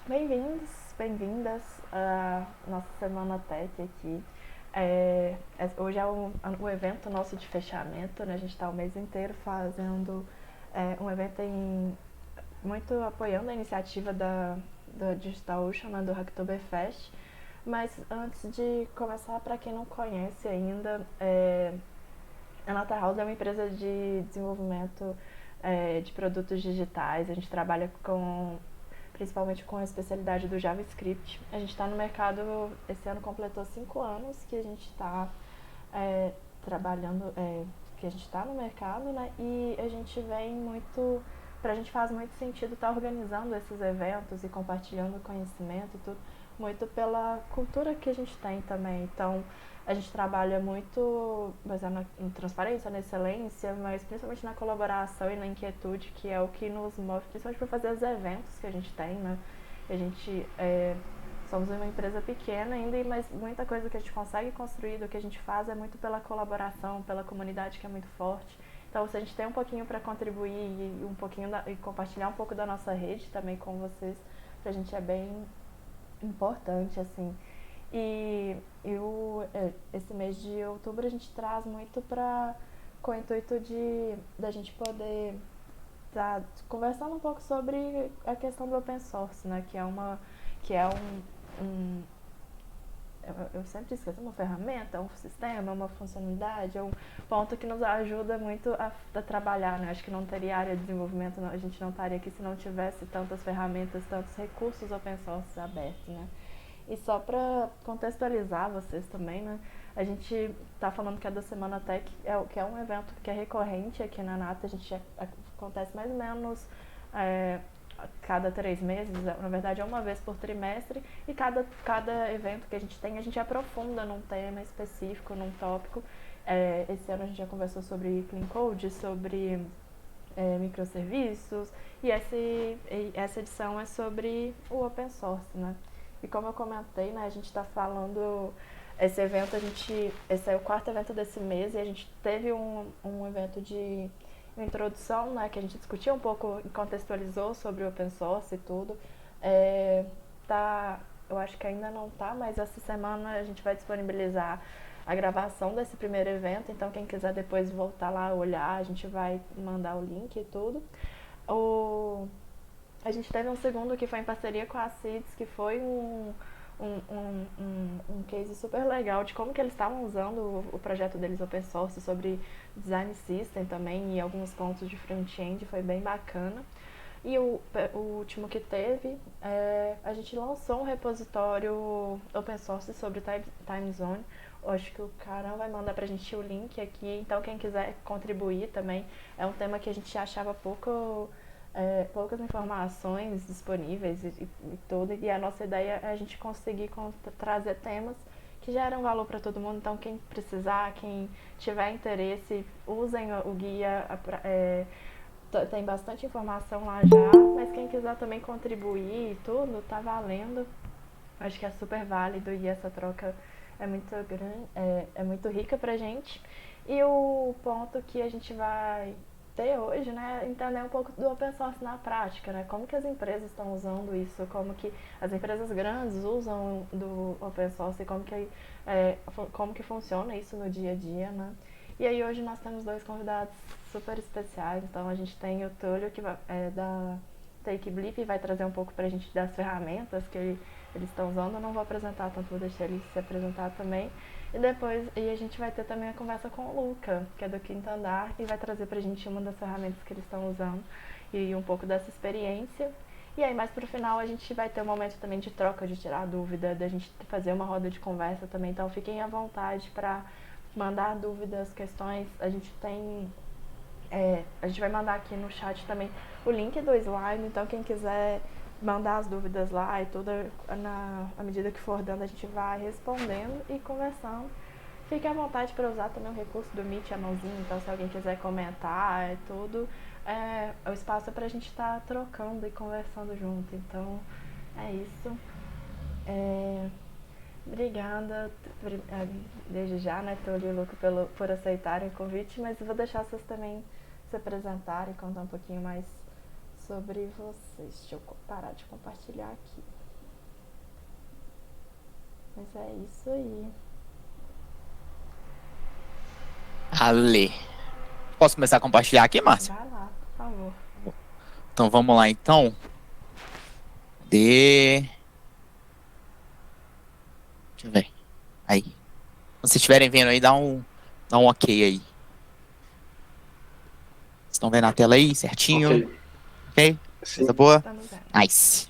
Bem-vindos, bem-vindas à nossa Semana Tech aqui. Hoje é o evento nosso de fechamento, né? A gente está o mês inteiro fazendo um evento muito apoiando a iniciativa da Digital Ocean, né, do Hacktoberfest. Mas antes de começar, para quem não conhece ainda, a Nata House é uma empresa de desenvolvimento de produtos digitais. A gente trabalha principalmente com a especialidade do JavaScript. A gente está no mercado, esse ano completou 5 anos que a gente está trabalhando, que a gente está no mercado, né? E a gente vem muito, pra gente faz muito sentido estar organizando esses eventos e compartilhando conhecimento e tudo, muito pela cultura que a gente tem também. Então, a gente trabalha muito baseado na transparência, na excelência, mas principalmente na colaboração e na inquietude, que é o que nos move, principalmente para fazer os eventos que a gente tem, né? A gente somos uma empresa pequena ainda, mas muita coisa que a gente consegue construir do que a gente faz é muito pela colaboração, pela comunidade que é muito forte. Então, se a gente tem um pouquinho para contribuir e compartilhar um pouco da nossa rede também com vocês, pra gente é bem importante, assim. Esse mês de outubro a gente traz muito com o intuito de da gente poder estar conversando um pouco sobre a questão do open source, né? Que é um eu sempre esqueço, uma ferramenta, um sistema, uma funcionalidade, é um ponto que nos ajuda muito a trabalhar, né? Acho que não teria área de desenvolvimento, a gente não estaria aqui se não tivesse tantas ferramentas, tantos recursos open source abertos, né? E só para contextualizar vocês também, né? A gente está falando que a da Semana Tech que é um evento que é recorrente aqui na Nata. Acontece mais ou menos é, a cada 3 meses, na verdade é uma vez por trimestre, e cada evento que a gente aprofunda num tema específico, num tópico. Esse ano a gente já conversou sobre Clean Code, sobre microserviços, essa edição é sobre o open source, né? E como eu comentei, né, a gente está falando, esse é o quarto evento desse mês, e a gente teve um evento de introdução, né, que a gente discutiu um pouco e contextualizou sobre o open source e tudo. É, tá, eu acho que ainda não tá, mas essa semana a gente vai disponibilizar a gravação desse primeiro evento, então quem quiser depois voltar lá olhar, a gente vai mandar o link e tudo. O, a gente teve um segundo que foi em parceria com a CIDS, que foi um case super legal de como que eles estavam usando o projeto deles open source sobre design system também, e alguns pontos de front-end, foi bem bacana. E o último que teve, a gente lançou um repositório open source sobre time zone. Eu acho que o Carão vai mandar pra gente o link aqui, então quem quiser contribuir também. É um tema que a gente achava poucas informações disponíveis e tudo, e a nossa ideia é a gente conseguir trazer temas que geram valor para todo mundo. Então quem precisar, quem tiver interesse, usem o guia. Tem bastante informação lá já, mas quem quiser também contribuir e tudo, tá valendo. Acho que é super válido, e essa troca é muito grande, é muito rica pra gente. E o ponto que a gente vai ter hoje, né, entender um pouco do open source na prática, né? Como que as empresas estão usando isso, como que as empresas grandes usam do open source, e como que funciona isso no dia a dia, né? E aí hoje nós temos dois convidados super especiais. Então a gente tem o Túlio, da Take Blip, e vai trazer um pouco pra gente das ferramentas que eles estão usando. Eu não vou apresentar tanto, vou deixar ele se apresentar também. E a gente vai ter também a conversa com o Luca, que é do Quinto Andar, e vai trazer pra gente uma das ferramentas que eles estão usando e um pouco dessa experiência. E aí, mais pro final, a gente vai ter um momento também de troca, de tirar dúvida, da gente fazer uma roda de conversa também. Então, fiquem à vontade para mandar dúvidas, questões. A gente vai mandar aqui no chat também o link do slide, então quem quiser mandar as dúvidas lá e tudo, à medida que for dando, a gente vai respondendo e conversando. Fique à vontade para usar também o recurso do Meet, a mãozinha, então se alguém quiser comentar e tudo, o espaço é pra gente estar trocando e conversando junto. Então é isso. É, Obrigada desde já, né, Túlio e Luca, por aceitarem o convite, mas vou deixar vocês também se apresentarem, contar um pouquinho mais sobre vocês. Deixa eu parar de compartilhar aqui. Mas é isso aí. Ale. Posso começar a compartilhar aqui, Márcia? Vai lá, por favor. Então vamos lá, então. Deixa eu ver. Aí. Se vocês estiverem vendo aí, dá um ok aí. Vocês estão vendo a tela aí, certinho? Ok? Coisa boa? Nice.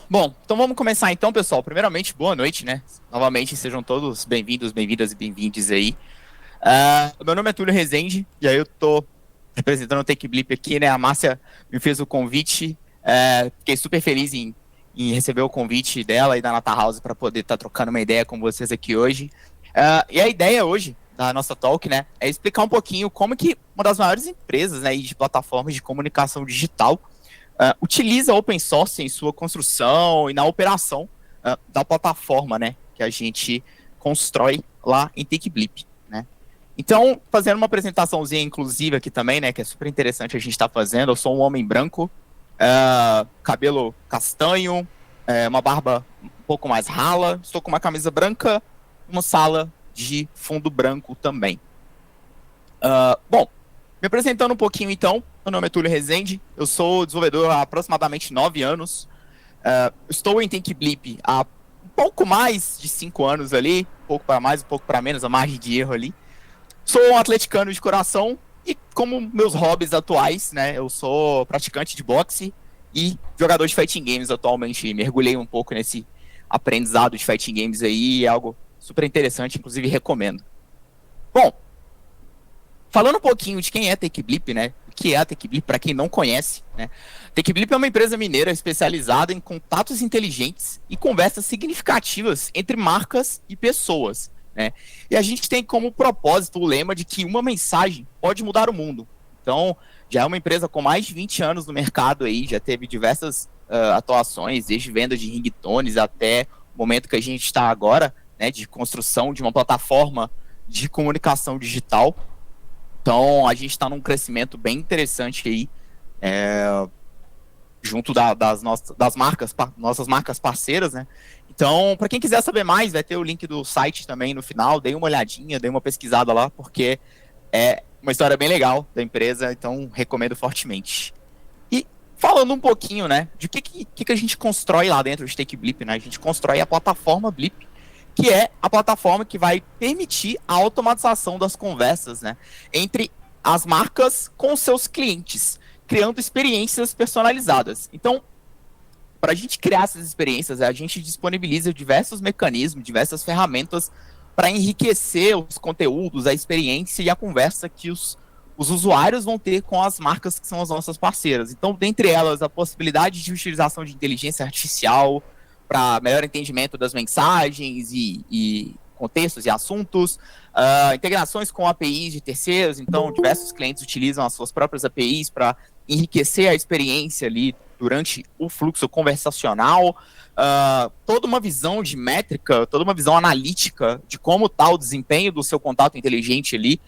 Bom, então vamos começar então, pessoal. Primeiramente, boa noite, né? Novamente, sejam todos bem-vindos, bem-vindas e bem-vindes aí. Meu nome é Túlio Rezende, e aí eu tô representando o TechBlip aqui, né? A Márcia me fez o convite, fiquei super feliz em receber o convite dela e da Nata House para poder estar trocando uma ideia com vocês aqui hoje. E a ideia hoje da nossa talk, né, é explicar um pouquinho como que uma das maiores empresas, né, de plataformas de comunicação digital utiliza open source em sua construção e na operação da plataforma, né, que a gente constrói lá em TechBlip, né. Então, fazendo uma apresentaçãozinha inclusiva aqui também, né, que é super interessante a gente estar fazendo. Eu sou um homem branco, cabelo castanho, uma barba um pouco mais rala, estou com uma camisa branca, uma sala de fundo branco também. Bom, me apresentando um pouquinho então, meu nome é Túlio Rezende, eu sou desenvolvedor há aproximadamente 9 anos, estou em TechBlip há um pouco mais de 5 anos ali, um pouco para mais, um pouco para menos, a margem de erro ali. Sou um atleticano de coração e, como meus hobbies atuais, né, eu sou praticante de boxe e jogador de fighting games atualmente. Mergulhei um pouco nesse aprendizado de fighting games aí, é algo super interessante, inclusive recomendo. Bom, falando um pouquinho de quem é a TechBlip, né, o que é a TechBlip para quem não conhece, né, TechBlip é uma empresa mineira especializada em contatos inteligentes e conversas significativas entre marcas e pessoas. Né? E a gente tem como propósito o lema de que uma mensagem pode mudar o mundo. Então, já é uma empresa com mais de 20 anos no mercado aí, já teve diversas atuações, desde venda de ringtones até o momento que a gente está agora, né, de construção de uma plataforma de comunicação digital. Então, a gente está num crescimento bem interessante aí, junto das nossas marcas parceiras, né? Então, para quem quiser saber mais, vai ter o link do site também no final. Dê uma olhadinha, dê uma pesquisada lá, porque é uma história bem legal da empresa, então recomendo fortemente. E falando um pouquinho, né, de que a gente constrói lá dentro de TechBlip, né? A gente constrói a plataforma Blip, que é a plataforma que vai permitir a automatização das conversas, né, entre as marcas com seus clientes, criando experiências personalizadas. Então, para a gente criar essas experiências, a gente disponibiliza diversos mecanismos, diversas ferramentas para enriquecer os conteúdos, a experiência e a conversa que os usuários vão ter com as marcas que são as nossas parceiras. Então, dentre elas, a possibilidade de utilização de inteligência artificial para melhor entendimento das mensagens e contextos e assuntos, integrações com APIs de terceiros. Então, diversos clientes utilizam as suas próprias APIs para enriquecer a experiência ali durante o fluxo conversacional, toda uma visão de métrica, toda uma visão analítica de como está o desempenho do seu contato inteligente ali,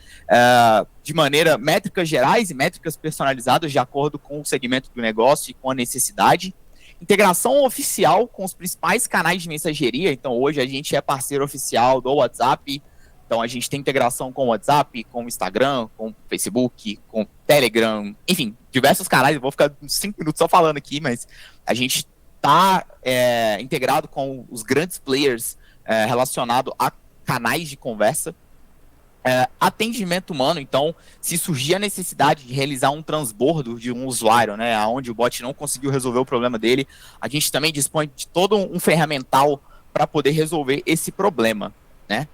de maneira métricas gerais e métricas personalizadas de acordo com o segmento do negócio e com a necessidade. Integração oficial com os principais canais de mensageria. Então, hoje a gente é parceiro oficial do WhatsApp. Então, a gente tem integração com o WhatsApp, com o Instagram, com o Facebook, com o Telegram, enfim, diversos canais. Eu vou ficar uns 5 minutos só falando aqui, mas a gente está integrado com os grandes players relacionado a canais de conversa. Atendimento humano. Então, se surgir a necessidade de realizar um transbordo de um usuário, né, onde o bot não conseguiu resolver o problema dele, a gente também dispõe de todo um ferramental para poder resolver esse problema, né?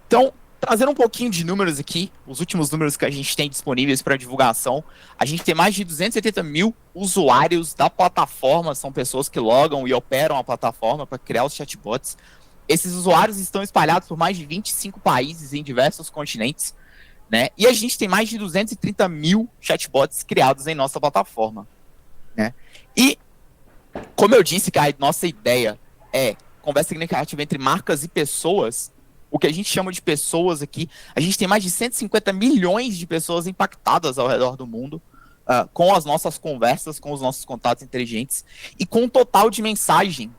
Então, trazendo um pouquinho de números aqui, os últimos números que a gente tem disponíveis para divulgação, a gente tem mais de 280 mil usuários da plataforma, são pessoas que logam e operam a plataforma para criar os chatbots. Esses usuários estão espalhados por mais de 25 países em diversos continentes, né? E a gente tem mais de 230 mil chatbots criados em nossa plataforma, né? E, como eu disse, que a nossa ideia é conversa significativa entre marcas e pessoas. O que a gente chama de pessoas aqui, a gente tem mais de 150 milhões de pessoas impactadas ao redor do mundo, com as nossas conversas, com os nossos contatos inteligentes e com o total de mensagem.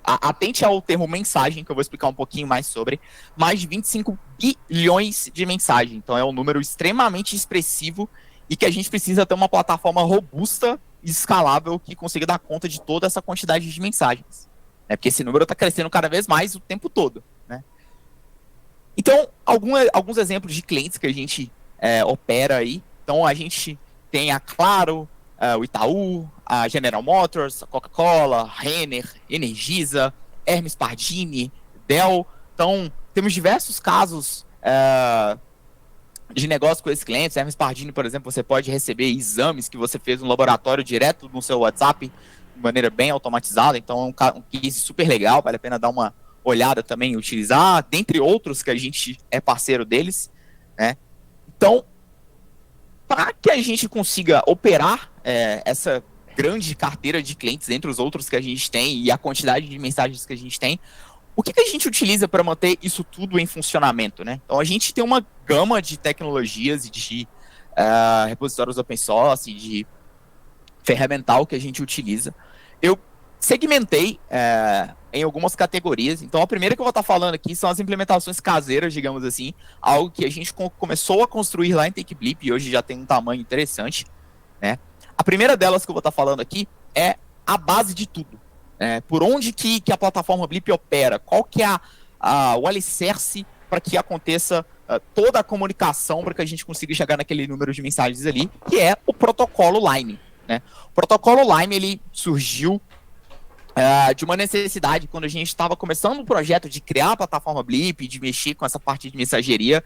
Atente ao termo mensagem, que eu vou explicar um pouquinho mais sobre, mais de 25 bilhões de mensagens. Então é um número extremamente expressivo e que a gente precisa ter uma plataforma robusta e escalável que consiga dar conta de toda essa quantidade de mensagens. Porque esse número está crescendo cada vez mais o tempo todo. Né? Então, alguns exemplos de clientes que a gente opera aí. Então, a gente tem a Claro, o Itaú, a General Motors, a Coca-Cola, Renner, Energisa, Hermes Pardini, Dell. Então, temos diversos casos de negócio com esses clientes. Hermes Pardini, por exemplo, você pode receber exames que você fez no laboratório direto no seu WhatsApp, de maneira bem automatizada. Então, é um case super legal, vale a pena dar uma olhada também e utilizar, dentre outros que a gente é parceiro deles. Né? Então, para que a gente consiga operar essa grande carteira de clientes entre os outros que a gente tem e a quantidade de mensagens que a gente tem, o que a gente utiliza para manter isso tudo em funcionamento? Né? Então, a gente tem uma gama de tecnologias e de repositórios open source, de ferramental que a gente utiliza. Eu segmentei em algumas categorias. Então, a primeira que eu vou estar falando aqui são as implementações caseiras, digamos assim, algo que a gente começou a construir lá em TakeBlip e hoje já tem um tamanho interessante. Né? A primeira delas que eu vou estar falando aqui é a base de tudo. Por onde que a plataforma Blip opera? Qual que é o alicerce para que aconteça toda a comunicação para que a gente consiga chegar naquele número de mensagens ali, que é o protocolo Lime. Né? O protocolo Lime ele surgiu de uma necessidade quando a gente estava começando o projeto de criar a plataforma Blip, de mexer com essa parte de mensageria.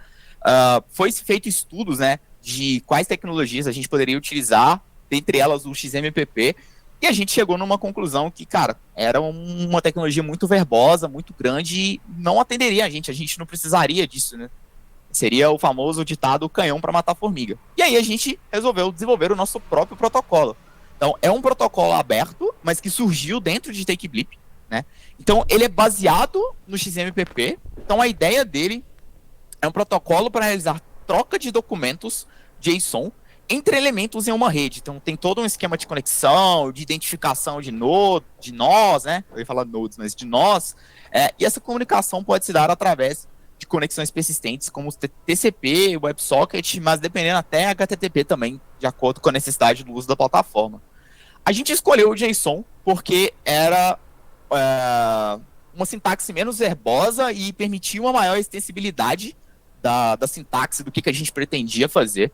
Foi feito estudos, né, de quais tecnologias a gente poderia utilizar, dentre elas o XMPP, e a gente chegou numa conclusão que, cara, era uma tecnologia muito verbosa, muito grande, e não atenderia a gente não precisaria disso, né? Seria o famoso ditado canhão para matar formiga. E aí a gente resolveu desenvolver o nosso próprio protocolo. Então, é um protocolo aberto, mas que surgiu dentro de TakeBlip, né? Então, ele é baseado no XMPP. Então, a ideia dele é um protocolo para realizar troca de documentos JSON entre elementos em uma rede. Então, tem todo um esquema de conexão, de identificação de nós, né? Eu ia falar nodes, mas de nós. E essa comunicação pode se dar através de conexões persistentes, como TCP, WebSocket, mas dependendo até HTTP também, de acordo com a necessidade do uso da plataforma. A gente escolheu o JSON porque era uma sintaxe menos verbosa e permitia uma maior extensibilidade da sintaxe do que a gente pretendia fazer.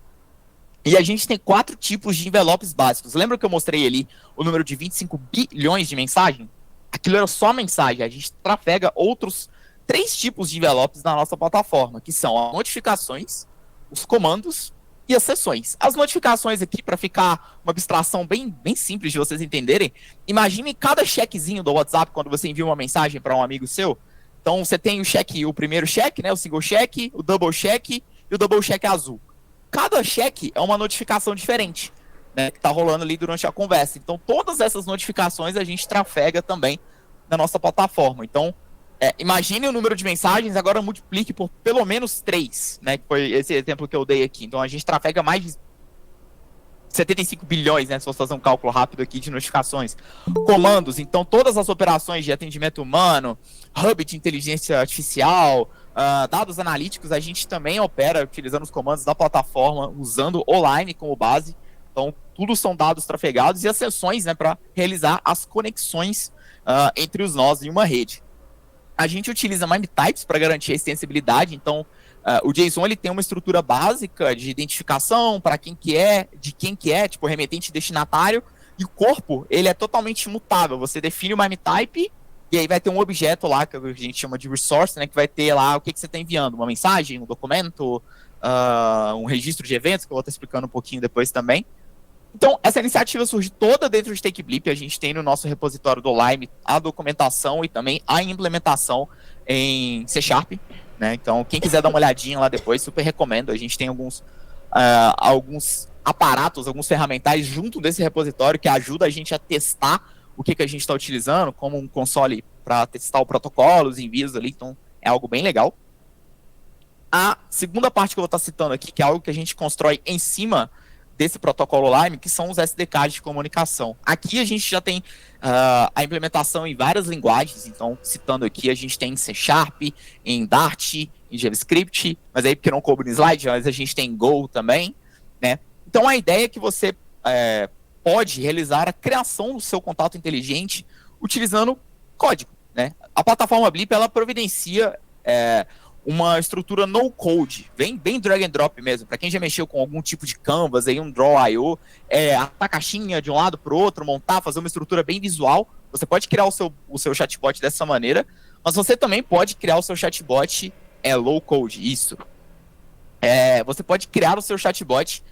E a gente tem 4 tipos de envelopes básicos. Lembra que eu mostrei ali o número de 25 bilhões de mensagem? Aquilo era só mensagem. A gente trafega outros 3 tipos de envelopes na nossa plataforma, que são as notificações, os comandos e as sessões. As notificações aqui, para ficar uma abstração bem simples de vocês entenderem, imagine cada checkzinho do WhatsApp quando você envia uma mensagem para um amigo seu. Então você tem o primeiro check, né, o single check, o double check e o double check azul. Cada check é uma notificação diferente, né, que está rolando ali durante a conversa. Então todas essas notificações a gente trafega também na nossa plataforma. Então imagine o número de mensagens, agora multiplique por pelo menos 3, né? Que foi esse exemplo que eu dei aqui. Então a gente trafega mais de 75 bilhões, né? Se você fazer um cálculo rápido aqui de notificações. Comandos, então todas as operações de atendimento humano, hub de inteligência artificial, dados analíticos, a gente também opera utilizando os comandos da plataforma, usando o Lime como base. Então tudo são dados trafegados e as sessões, né? Para realizar as conexões entre os nós em uma rede. A gente utiliza MIME types para garantir a extensibilidade. Então, o JSON ele tem uma estrutura básica de identificação para quem que é, de quem que é, tipo remetente e destinatário. E o corpo, ele é totalmente imutável. Você define o MIME type e aí vai ter um objeto lá, que a gente chama de resource, né, que vai ter lá o que você está enviando. Uma mensagem, um documento, um registro de eventos, que eu vou estar explicando um pouquinho depois também. Então, essa iniciativa surge toda dentro de TakeBlip. A gente tem no nosso repositório do Lime a documentação e também a implementação em C#. Né? Então, quem quiser dar uma olhadinha lá depois, super recomendo. A gente tem alguns aparatos, alguns ferramentais junto desse repositório que ajuda a gente a testar o que a gente está utilizando, como um console para testar o protocolo, os envios ali. Então, é algo bem legal. A segunda parte que eu vou estar citando aqui, que é algo que a gente constrói em cima desse protocolo Lime, que são os SDKs de comunicação. Aqui a gente já tem a implementação em várias linguagens, então, citando aqui, a gente tem em C Sharp, em Dart, em JavaScript, mas aí porque não coube no slide, mas a gente tem em Go também, né? Então, a ideia é que você pode realizar a criação do seu contato inteligente utilizando código, né? A plataforma Blip, ela providencia uma estrutura no-code, bem drag and drop mesmo. Para quem já mexeu com algum tipo de canvas, aí um Draw.io, a caixinha de um lado para o outro, montar, fazer uma estrutura bem visual. Você pode criar o seu chatbot dessa maneira, mas você também pode criar o seu chatbot low-code, isso. Você pode criar o seu chatbot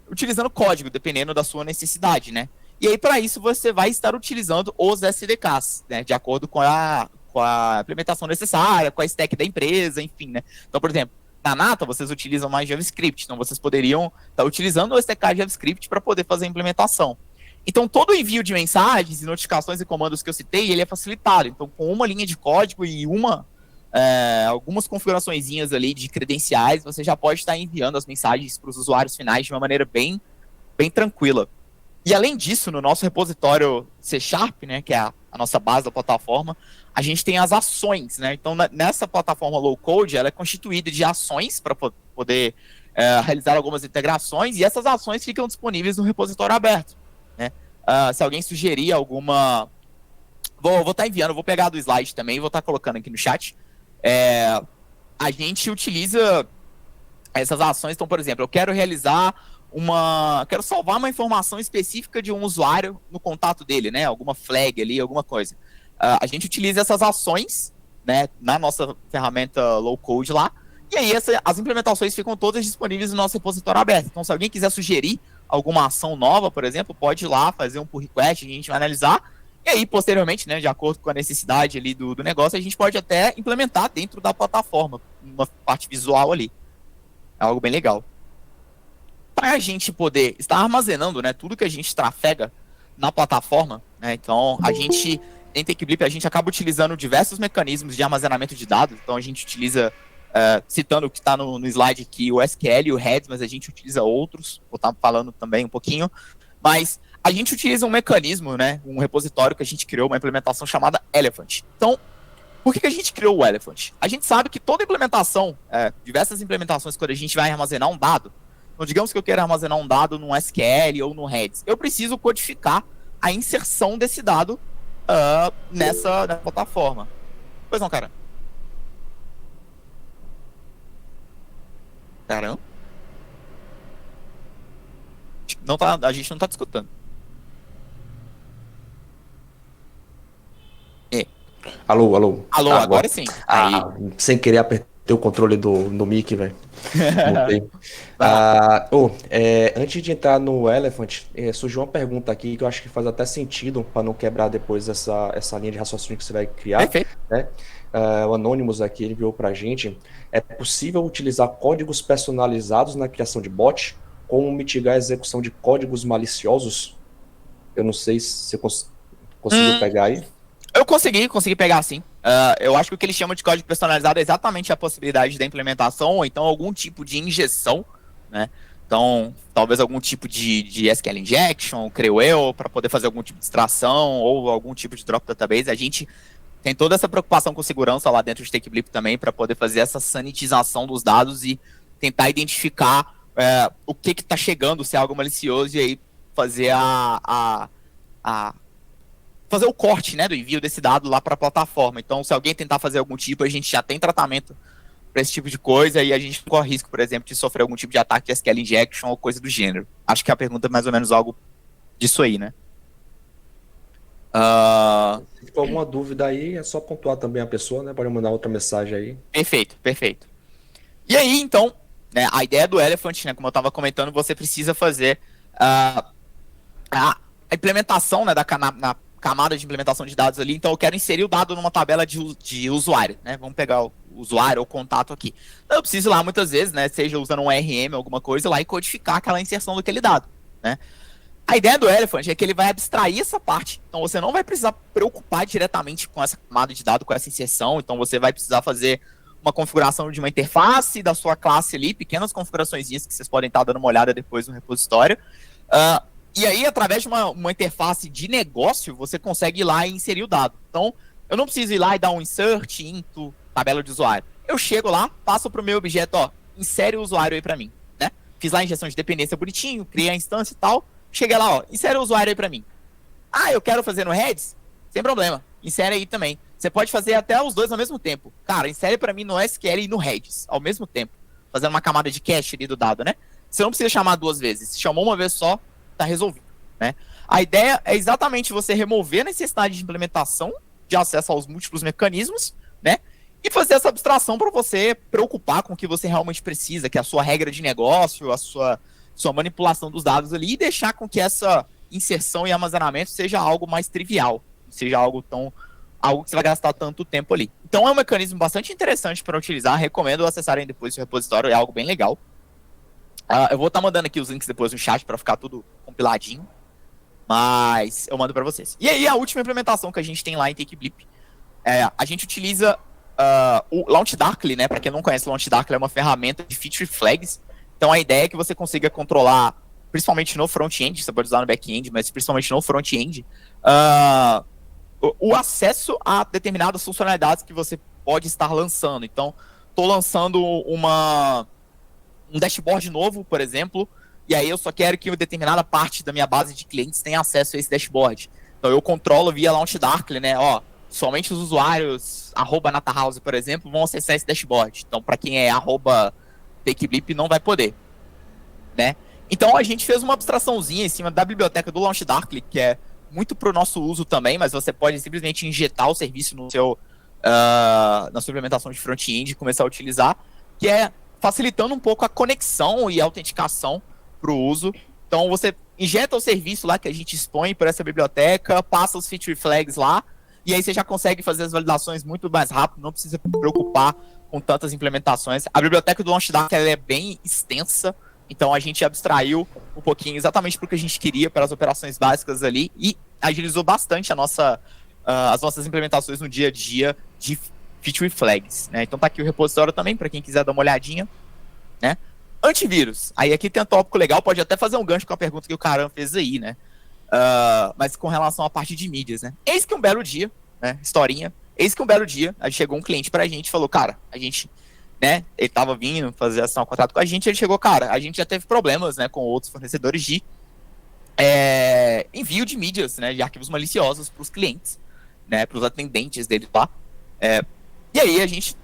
utilizando código, dependendo da sua necessidade, né? E aí, para isso, você vai estar utilizando os SDKs, né? De acordo com a implementação necessária, com a stack da empresa, enfim, né? Então, por exemplo, na Nata, vocês utilizam mais JavaScript, então vocês poderiam estar utilizando o SDK de JavaScript para poder fazer a implementação. Então, todo o envio de mensagens e notificações e comandos que eu citei, ele é facilitado. Então, com uma linha de código e algumas configuraçõezinhas ali de credenciais, você já pode estar enviando as mensagens para os usuários finais de uma maneira bem tranquila. E além disso, no nosso repositório C Sharp, né, que é a nossa base da plataforma, a gente tem as ações, né? Então, nessa plataforma low-code, ela é constituída de ações para poder realizar algumas integrações, e essas ações ficam disponíveis no repositório aberto, né? Se alguém sugerir alguma... Vou estar enviando, vou pegar do slide também, vou estar colocando aqui no chat. A gente utiliza essas ações. Então, por exemplo, eu quero quero salvar uma informação específica de um usuário no contato dele, né? Alguma flag ali, alguma coisa. A gente utiliza essas ações, né, na nossa ferramenta low-code lá, e aí as implementações ficam todas disponíveis no nosso repositório aberto. Então, se alguém quiser sugerir alguma ação nova, por exemplo, pode ir lá fazer um pull request, a gente vai analisar, e aí, posteriormente, né, de acordo com a necessidade ali do negócio, a gente pode até implementar dentro da plataforma, uma parte visual ali. É algo bem legal. Para a gente poder estar armazenando, né, tudo que a gente trafega na plataforma, né, então a gente, em TechBlip, a gente acaba utilizando diversos mecanismos de armazenamento de dados. Então a gente utiliza, citando o que está no slide aqui, o SQL e o Redis, mas a gente utiliza outros, vou estar falando também um pouquinho, mas a gente utiliza um mecanismo, né, um repositório que a gente criou, uma implementação chamada Elephant. Então, por que a gente criou o Elephant? A gente sabe que toda implementação, diversas implementações, quando a gente vai armazenar um dado, então, digamos que eu queira armazenar um dado no SQL ou no Redis, eu preciso codificar a inserção desse dado nessa plataforma. Pois não, cara? Caramba. A gente não tá discutindo. Alô, alô. Alô, agora sim. Aí. Sem querer apertei o controle do mic, velho. Antes de entrar no Elephant, surgiu uma pergunta aqui que eu acho que faz até sentido para não quebrar depois essa linha de raciocínio que você vai criar. Perfeito. Né? O Anonymous aqui ele enviou para a gente. É possível utilizar códigos personalizados na criação de bot? Como mitigar a execução de códigos maliciosos? Eu não sei se você conseguiu pegar aí. Eu consegui pegar sim. Eu acho que o que eles chamam de código personalizado é exatamente a possibilidade da implementação, ou então algum tipo de injeção, né? Então, talvez algum tipo de SQL injection, creio eu, para poder fazer algum tipo de extração, ou algum tipo de drop database. A gente tem toda essa preocupação com segurança lá dentro de TechBlip também, para poder fazer essa sanitização dos dados e tentar identificar o que está chegando, se é algo malicioso, e aí fazer fazer o corte, né, do envio desse dado lá para a plataforma. Então, se alguém tentar fazer algum tipo, a gente já tem tratamento para esse tipo de coisa, e a gente não corre risco, por exemplo, de sofrer algum tipo de ataque de SQL injection ou coisa do gênero. Acho que a pergunta é mais ou menos algo disso aí, né? Se for alguma dúvida aí, é só pontuar também a pessoa, né? Pode mandar outra mensagem aí. Perfeito. E aí, então, né, a ideia do Elephant, né, como eu estava comentando, você precisa fazer a implementação, né, na camada de implementação de dados ali. Então eu quero inserir o dado numa tabela de usuário, né? Vamos pegar o usuário ou contato aqui. Então eu preciso ir lá muitas vezes, né, seja usando um RM, alguma coisa, lá e codificar aquela inserção daquele dado, né? A ideia do Elephant é que ele vai abstrair essa parte. Então você não vai precisar preocupar diretamente com essa camada de dado, com essa inserção. Então você vai precisar fazer uma configuração de uma interface da sua classe ali, pequenas configuraçõezinhas que vocês podem estar dando uma olhada depois no repositório. E aí, através de uma interface de negócio, você consegue ir lá e inserir o dado. Então, eu não preciso ir lá e dar um insert into tabela de usuário. Eu chego lá, passo para o meu objeto, ó, insere o usuário aí para mim, né? Fiz lá a injeção de dependência bonitinho, criei a instância e tal. Cheguei lá, ó, insere o usuário aí para mim. Ah, eu quero fazer no Redis? Sem problema, insere aí também. Você pode fazer até os dois ao mesmo tempo. Cara, insere para mim no SQL e no Redis, ao mesmo tempo. Fazendo uma camada de cache ali do dado, né? Você não precisa chamar duas vezes. Se chamou uma vez só, tá resolvido, né? A ideia é exatamente você remover a necessidade de implementação, de acesso aos múltiplos mecanismos, né? E fazer essa abstração para você preocupar com o que você realmente precisa, que é a sua regra de negócio, a sua manipulação dos dados ali, e deixar com que essa inserção e armazenamento seja algo mais trivial, seja algo que você vai gastar tanto tempo ali. Então é um mecanismo bastante interessante para utilizar, recomendo acessarem depois o repositório, é algo bem legal. Eu vou estar mandando aqui os links depois no chat para ficar tudo compiladinho, mas eu mando para vocês. E aí a última implementação que a gente tem lá em TakeBlip, a gente utiliza o LaunchDarkly, né? Para quem não conhece, o LaunchDarkly é uma ferramenta de feature flags. Então a ideia é que você consiga controlar, principalmente no front-end, você pode usar no back-end, mas principalmente no front-end, o acesso a determinadas funcionalidades que você pode estar lançando. Então, estou lançando um dashboard novo, por exemplo, e aí eu só quero que uma determinada parte da minha base de clientes tenha acesso a esse dashboard. Então eu controlo via LaunchDarkly, né? Ó, somente os usuários @natahouse, por exemplo, vão acessar esse dashboard. Então para quem é @takeblip não vai poder, né? Então a gente fez uma abstraçãozinha em cima da biblioteca do LaunchDarkly, que é muito para o nosso uso também, mas você pode simplesmente injetar o serviço na sua implementação de front-end e começar a utilizar, que é facilitando um pouco a conexão e a autenticação para o uso. Então você injeta o serviço lá que a gente expõe por essa biblioteca, passa os feature flags lá, e aí você já consegue fazer as validações muito mais rápido, não precisa se preocupar com tantas implementações. A biblioteca do LaunchDarkly ela é bem extensa, então a gente abstraiu um pouquinho exatamente para o que a gente queria, para as operações básicas ali, e agilizou bastante as nossas implementações no dia a dia de feature flags, né? Então tá aqui o repositório também, para quem quiser dar uma olhadinha, né? Antivírus. Aí aqui tem um tópico legal, pode até fazer um gancho com a pergunta que o Karan fez aí, né? Mas com relação à parte de mídias, né? Eis que um belo dia, né? Historinha. Eis que um belo dia, aí chegou um cliente pra gente e falou, cara, a gente, né? Ele tava vindo fazer assinar um contrato com a gente, ele chegou, cara, a gente já teve problemas, né? Com outros fornecedores de envio de mídias, né? De arquivos maliciosos pros clientes, né? Pros atendentes dele lá. E aí a gente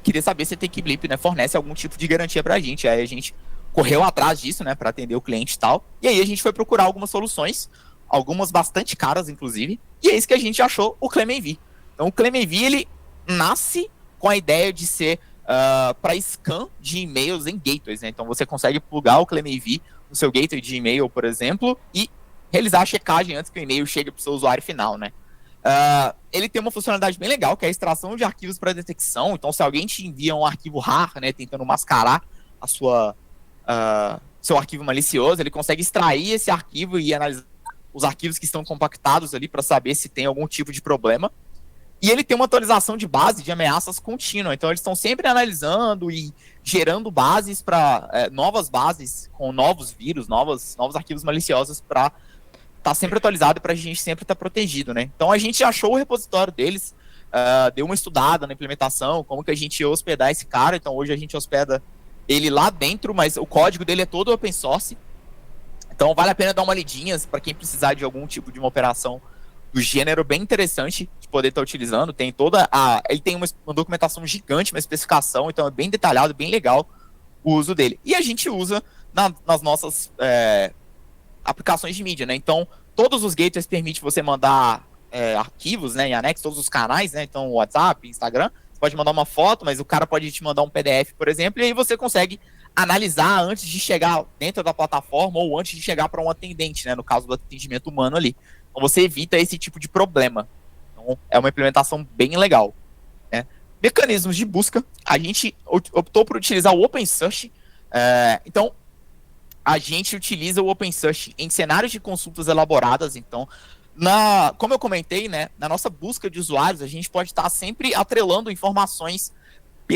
queria saber se a TakeBlip, né, fornece algum tipo de garantia pra gente. Aí a gente correu atrás disso, né, para atender o cliente e tal. E aí a gente foi procurar algumas soluções, algumas bastante caras, inclusive. E é isso que a gente achou o ClaimAV. Então o ClaimAV, ele nasce com a ideia de ser para scan de e-mails em gateways, né? Então você consegue plugar o ClaimAV no seu gateway de e-mail, por exemplo, e realizar a checagem antes que o e-mail chegue para o seu usuário final, né? Ele tem uma funcionalidade bem legal, que é a extração de arquivos para detecção. Então, se alguém te envia um arquivo RAR, né, tentando mascarar seu arquivo malicioso, ele consegue extrair esse arquivo e analisar os arquivos que estão compactados ali para saber se tem algum tipo de problema. E ele tem uma atualização de base de ameaças contínua. Então, eles estão sempre analisando e gerando bases para novas bases com novos vírus, novos arquivos maliciosos para tá sempre atualizado para a gente sempre estar protegido, né? Então a gente achou o repositório deles, deu uma estudada na implementação, como que a gente ia hospedar esse cara. Então hoje a gente hospeda ele lá dentro, mas o código dele é todo open source. Então vale a pena dar uma lidinha para quem precisar de algum tipo de uma operação do gênero, bem interessante de poder estar utilizando. Tem ele tem uma documentação gigante, uma especificação, então é bem detalhado, bem legal o uso dele. E a gente usa nas nossas aplicações de mídia, né? Então, todos os gateways permitem você mandar arquivos, né, em anexo, todos os canais, né? Então, WhatsApp, Instagram, você pode mandar uma foto, mas o cara pode te mandar um PDF, por exemplo, e aí você consegue analisar antes de chegar dentro da plataforma ou antes de chegar para um atendente, né? No caso do atendimento humano ali. Então, você evita esse tipo de problema. Então, é uma implementação bem legal, né? Mecanismos de busca, a gente optou por utilizar o OpenSearch. Então, a gente utiliza o OpenSearch em cenários de consultas elaboradas. Então, como eu comentei, né, na nossa busca de usuários, a gente pode estar sempre atrelando informações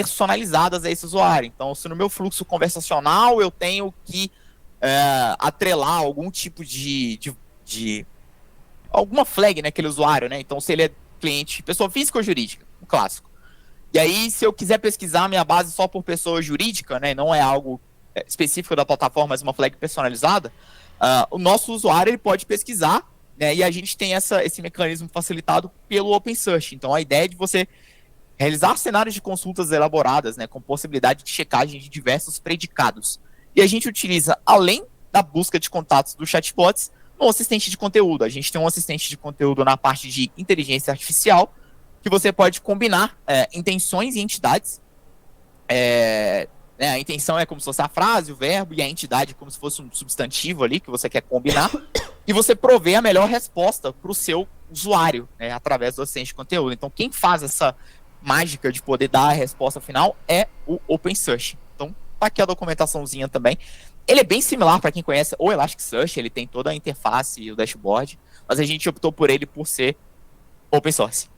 personalizadas a esse usuário. Então, se no meu fluxo conversacional eu tenho que atrelar algum tipo de alguma flag naquele usuário, né? Então, se ele é cliente, pessoa física ou jurídica, um clássico. E aí, se eu quiser pesquisar minha base só por pessoa jurídica, né? Não é algo específico da plataforma, mas uma flag personalizada, o nosso usuário ele pode pesquisar, né? E a gente tem esse mecanismo facilitado pelo OpenSearch. Então, a ideia é de você realizar cenários de consultas elaboradas, né? Com possibilidade de checagem de diversos predicados. E a gente utiliza, além da busca de contatos dos chatbots, um assistente de conteúdo. A gente tem um assistente de conteúdo na parte de inteligência artificial, que você pode combinar intenções e entidades. A intenção é como se fosse a frase, o verbo, e a entidade como se fosse um substantivo ali que você quer combinar. E você provê a melhor resposta para o seu usuário, né, através do assistente de conteúdo. Então, quem faz essa mágica de poder dar a resposta final é o OpenSearch. Então, tá aqui a documentaçãozinha também. Ele é bem similar para quem conhece o Elasticsearch, ele tem toda a interface e o dashboard, mas a gente optou por ele por ser open source,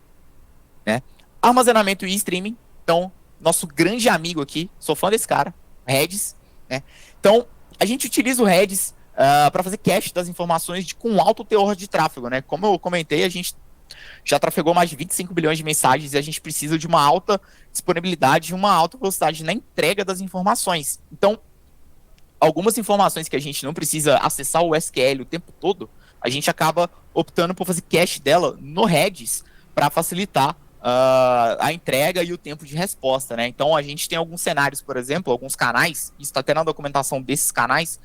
né? Armazenamento e streaming, então, nosso grande amigo aqui, sou fã desse cara, Redis, né? Então, a gente utiliza o Redis para fazer cache das informações com alto teor de tráfego, né? Como eu comentei, a gente já trafegou mais de 25 bilhões de mensagens e a gente precisa de uma alta disponibilidade e uma alta velocidade na entrega das informações. Então, algumas informações que a gente não precisa acessar o SQL o tempo todo, a gente acaba optando por fazer cache dela no Redis para facilitar a entrega e o tempo de resposta, né? Então, a gente tem alguns cenários, por exemplo, alguns canais, isso está até na documentação desses canais,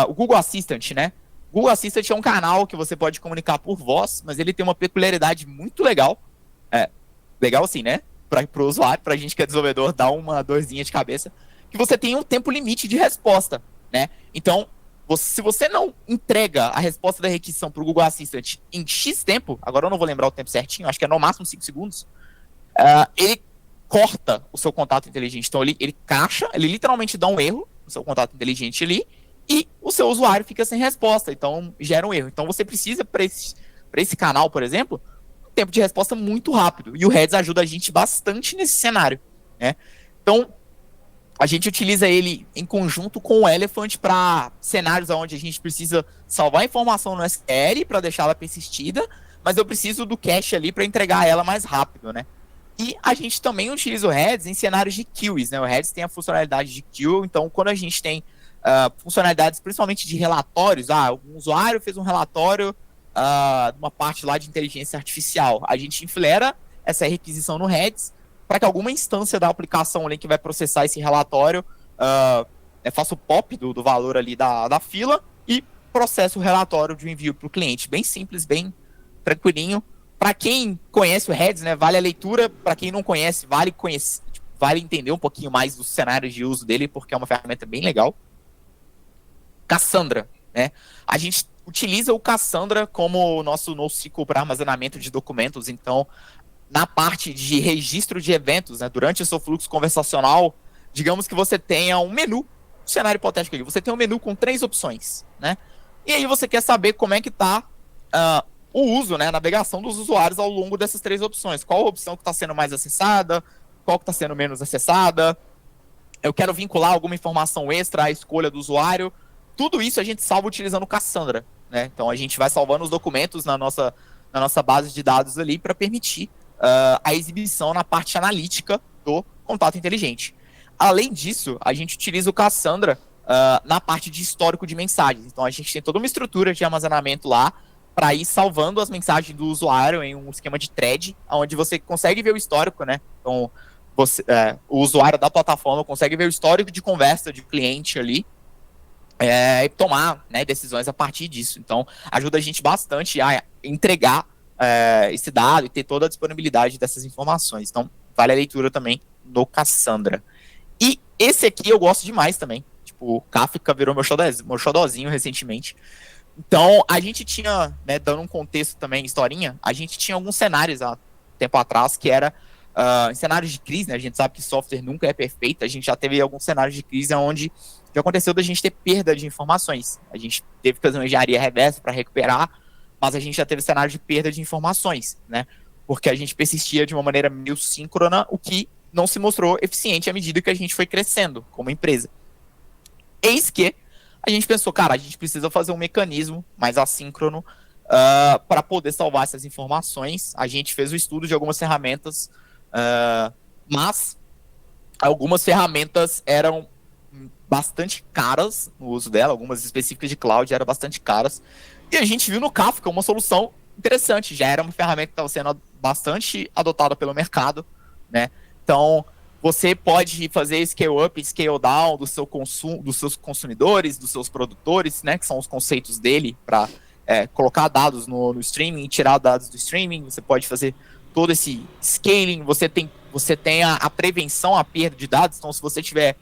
o Google Assistant, né? O Google Assistant é um canal que você pode comunicar por voz, mas ele tem uma peculiaridade muito legal. Legal assim, né? Para o usuário, para a gente que é desenvolvedor, dá uma dorzinha de cabeça, que você tem um tempo limite de resposta, né? Então, se você não entrega a resposta da requisição para o Google Assistant em X tempo, agora eu não vou lembrar o tempo certinho, acho que é no máximo 5 segundos, ele corta o seu contato inteligente. Então, ele cacha, ele literalmente dá um erro no seu contato inteligente ali, e o seu usuário fica sem resposta, então gera um erro. Então, você precisa, para esse canal, por exemplo, um tempo de resposta muito rápido, e o Redis ajuda a gente bastante nesse cenário, né? Então, a gente utiliza ele em conjunto com o Elephant para cenários onde a gente precisa salvar a informação no SQL para deixá-la persistida, mas eu preciso do cache ali para entregar ela mais rápido, né? E a gente também utiliza o Redis em cenários de queues, né? O Redis tem a funcionalidade de queue, então quando a gente tem funcionalidades principalmente de relatórios, um usuário fez um relatório de uma parte lá de inteligência artificial, a gente enfilera essa requisição no Redis para que alguma instância da aplicação ali que vai processar esse relatório faça o pop do valor ali da fila e processa o relatório de envio para o cliente. Bem simples, bem tranquilinho. Para quem conhece o Redis, né, vale a leitura. Para quem não conhece, vale entender um pouquinho mais dos cenários de uso dele, porque é uma ferramenta bem legal. Cassandra, né? A gente utiliza o Cassandra como o nosso NoSQL para armazenamento de documentos. Então, na parte de registro de eventos, né, durante o seu fluxo conversacional, digamos que você tenha um menu, um cenário hipotético aqui, você tem um menu com 3 opções, né? E aí você quer saber como é que está o uso, né, a navegação dos usuários ao longo dessas 3 opções. Qual a opção que está sendo mais acessada, qual que está sendo menos acessada. Eu quero vincular alguma informação extra à escolha do usuário. Tudo isso a gente salva utilizando o Cassandra, né? Então a gente vai salvando os documentos na nossa base de dados ali para permitir a exibição na parte analítica do contato inteligente. Além disso, a gente utiliza o Cassandra na parte de histórico de mensagens. Então a gente tem toda uma estrutura de armazenamento lá para ir salvando as mensagens do usuário em um esquema de thread, onde você consegue ver o histórico, né? Então o usuário da plataforma consegue ver o histórico de conversa de cliente ali e tomar, né, decisões a partir disso. Então ajuda a gente bastante a entregar esse dado e ter toda a disponibilidade dessas informações. Então, vale a leitura também do Cassandra. E esse aqui eu gosto demais também. Tipo, o Kafka virou meu xodózinho recentemente. Então, a gente tinha, né, dando um contexto também, historinha, a gente tinha alguns cenários há tempo atrás que era em cenários de crise, né? A gente sabe que software nunca é perfeito. A gente já teve alguns cenários de crise onde já aconteceu da gente ter perda de informações. A gente teve que fazer uma engenharia reversa para recuperar, mas a gente já teve cenário de perda de informações, né? Porque a gente persistia de uma maneira meio síncrona, o que não se mostrou eficiente à medida que a gente foi crescendo como empresa. Eis que a gente pensou, cara, a gente precisa fazer um mecanismo mais assíncrono para poder salvar essas informações. A gente fez o estudo de algumas ferramentas, mas algumas ferramentas eram bastante caras no uso dela, algumas específicas de cloud eram bastante caras, e a gente viu no Kafka uma solução interessante, já era uma ferramenta que estava sendo bastante adotada pelo mercado, né? Então, você pode fazer scale up e scale down do seu consumo, dos seus consumidores, dos seus produtores, né? Que são os conceitos dele para colocar dados no streaming, tirar dados do streaming. Você pode fazer todo esse scaling. Você tem a prevenção à perda de dados. Então, se você tiver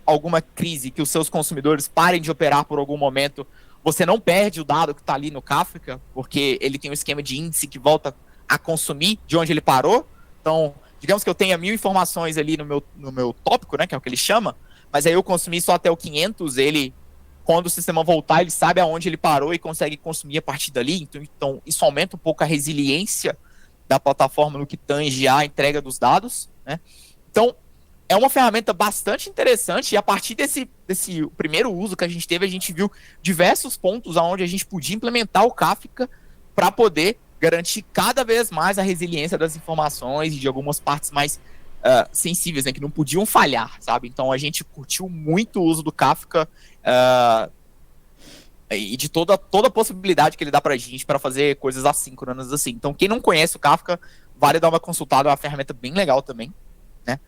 alguma crise que os seus consumidores parem de operar por algum momento, você não perde o dado que está ali no Kafka, porque ele tem um esquema de índice que volta a consumir de onde ele parou. Então, digamos que eu tenha 1000 informações ali no meu tópico, né, que é o que ele chama, mas aí eu consumi só até o 500, quando o sistema voltar, ele sabe aonde ele parou e consegue consumir a partir dali. Então isso aumenta um pouco a resiliência da plataforma no que tange a entrega dos dados, né? Então, é uma ferramenta bastante interessante, e a partir desse primeiro uso que a gente teve, a gente viu diversos pontos onde a gente podia implementar o Kafka para poder garantir cada vez mais a resiliência das informações e de algumas partes mais sensíveis, né, que não podiam falhar, sabe? Então a gente curtiu muito o uso do Kafka e de toda a possibilidade que ele dá pra gente para fazer coisas assíncronas assim. Então quem não conhece o Kafka, vale dar uma consultada, é uma ferramenta bem legal também, né?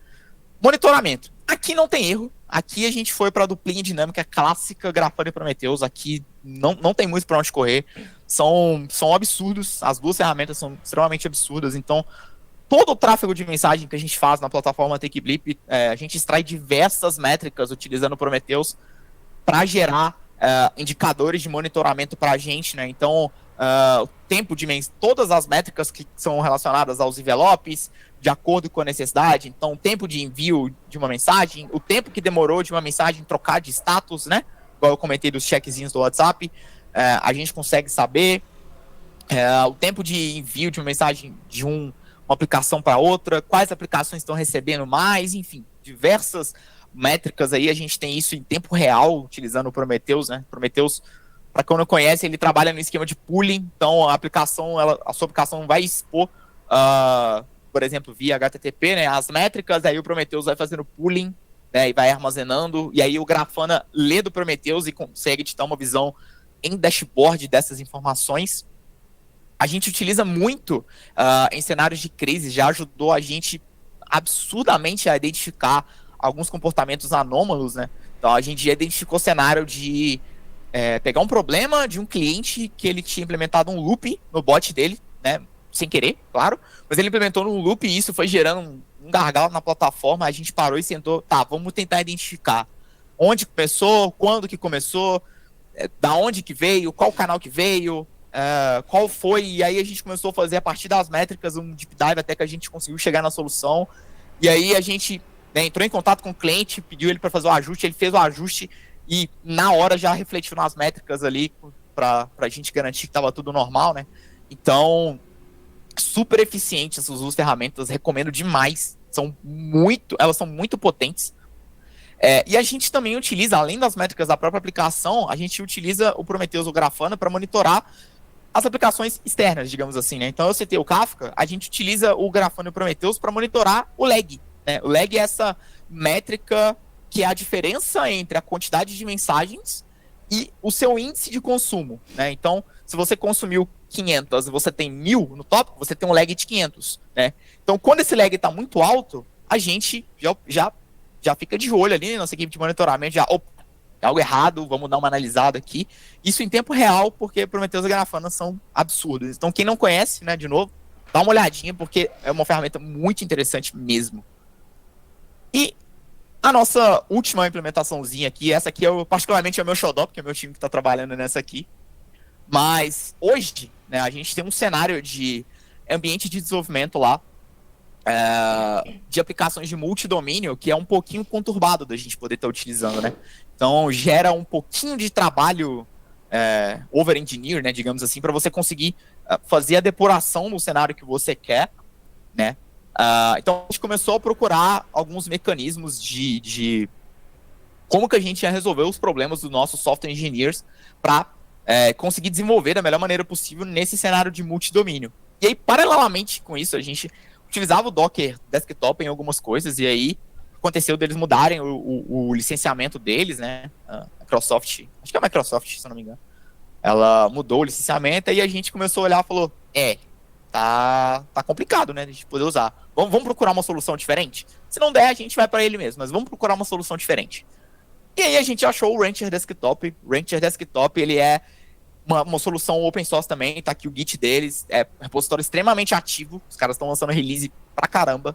Monitoramento. Aqui não tem erro. Aqui a gente foi para a duplinha dinâmica clássica, Grafana e Prometheus. Aqui não tem muito para onde correr. São absurdos. As duas ferramentas são extremamente absurdas. Então, todo o tráfego de mensagem que a gente faz na plataforma TakeBlip, a gente extrai diversas métricas utilizando o Prometheus para gerar indicadores de monitoramento para a gente, né? Então, o tempo de todas as métricas que são relacionadas aos envelopes, de acordo com a necessidade. Então, o tempo de envio de uma mensagem, o tempo que demorou de uma mensagem trocar de status, né? Igual eu comentei dos checkzinhos do WhatsApp, a gente consegue saber o tempo de envio de uma mensagem de uma aplicação para outra, quais aplicações estão recebendo mais, enfim, diversas métricas aí. A gente tem isso em tempo real, utilizando o Prometheus, né? Prometheus, para quem não conhece, ele trabalha no esquema de pooling. Então, a sua aplicação vai expor por exemplo, via HTTP, né, as métricas, aí o Prometheus vai fazendo pooling, né, e vai armazenando, e aí o Grafana lê do Prometheus e consegue te dar uma visão em dashboard dessas informações. A gente utiliza muito em cenários de crise, já ajudou a gente absurdamente a identificar alguns comportamentos anômalos, né? Então a gente já identificou o cenário de pegar um problema de um cliente que ele tinha implementado um loop no bot dele, né? Sem querer, claro, mas ele implementou no loop e isso foi gerando um gargalo na plataforma. A gente parou e sentou, tá, vamos tentar identificar onde começou, quando que começou, da onde que veio, qual canal que veio, qual foi, e aí a gente começou a fazer a partir das métricas um deep dive até que a gente conseguiu chegar na solução. E aí a gente, né, entrou em contato com o cliente, pediu ele para fazer o ajuste, ele fez o ajuste e na hora já refletiu nas métricas ali para a gente garantir que estava tudo normal, né? Então, super eficientes essas duas ferramentas, recomendo demais, elas são muito potentes. E a gente também utiliza, além das métricas da própria aplicação, a gente utiliza o Prometheus ou Grafana para monitorar as aplicações externas, digamos assim, né? Então eu citei o Kafka, a gente utiliza o Grafana e o Prometheus para monitorar o lag, né? O lag é essa métrica que é a diferença entre a quantidade de mensagens e o seu índice de consumo, né? Então, se você consumiu 500 e você tem 1000 no tópico, você tem um lag de 500, né? Então, quando esse lag está muito alto, a gente já fica de olho ali, nossa equipe de monitoramento, opa, é algo errado, vamos dar uma analisada aqui. Isso em tempo real, porque Prometheus e Grafana são absurdos. Então, quem não conhece, né, de novo, dá uma olhadinha, porque é uma ferramenta muito interessante mesmo. E a nossa última implementaçãozinha aqui, essa aqui particularmente é o meu xodó, porque é o meu time que está trabalhando nessa aqui. Mas hoje, né, a gente tem um cenário de ambiente de desenvolvimento lá, de aplicações de multidomínio, que é um pouquinho conturbado da gente poder estar utilizando, né? Então, gera um pouquinho de trabalho over-engineer, né, digamos assim, para você conseguir fazer a depuração no cenário que você quer, né? Então a gente começou a procurar alguns mecanismos de como que a gente ia resolver os problemas dos nossos software engineers para conseguir desenvolver da melhor maneira possível nesse cenário de multidomínio. E aí, paralelamente com isso, a gente utilizava o Docker Desktop em algumas coisas, e aí aconteceu deles mudarem o licenciamento deles, né? A Microsoft, acho que é a Microsoft, se eu não me engano. Ela mudou o licenciamento e a gente começou a olhar e falou, tá complicado, né, de a gente poder usar. Vamos procurar uma solução diferente? Se não der, a gente vai para ele mesmo, mas vamos procurar uma solução diferente. E aí a gente achou o Rancher Desktop. O Rancher Desktop, ele é uma solução open source também, tá aqui o Git deles, é um repositório extremamente ativo, os caras estão lançando release pra caramba.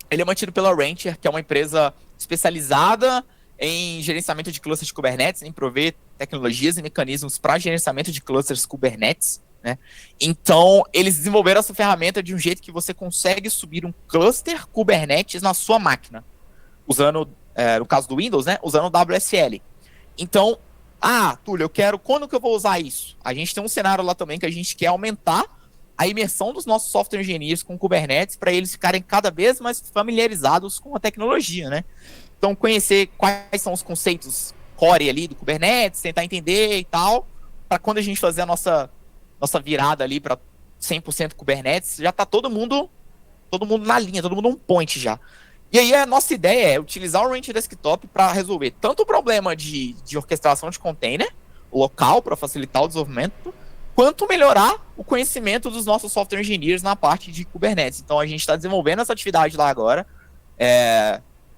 Ele é mantido pela Rancher, que é uma empresa especializada em gerenciamento de clusters de Kubernetes, em prover tecnologias e mecanismos para gerenciamento de clusters Kubernetes, né? Então, eles desenvolveram essa ferramenta de um jeito que você consegue subir um cluster Kubernetes na sua máquina, usando, no caso do Windows, né, usando o WSL. Então, Túlio, quando que eu vou usar isso? A gente tem um cenário lá também que a gente quer aumentar a imersão dos nossos software engineers com Kubernetes para eles ficarem cada vez mais familiarizados com a tecnologia, né? Então, conhecer quais são os conceitos core ali do Kubernetes, tentar entender e tal, para quando a gente fazer a nossa virada ali para 100% Kubernetes, já tá todo mundo na linha, todo mundo on point já. E aí a nossa ideia é utilizar o Rancher Desktop para resolver tanto o problema de orquestração de container local para facilitar o desenvolvimento, quanto melhorar o conhecimento dos nossos software engineers na parte de Kubernetes. Então a gente está desenvolvendo essa atividade lá agora.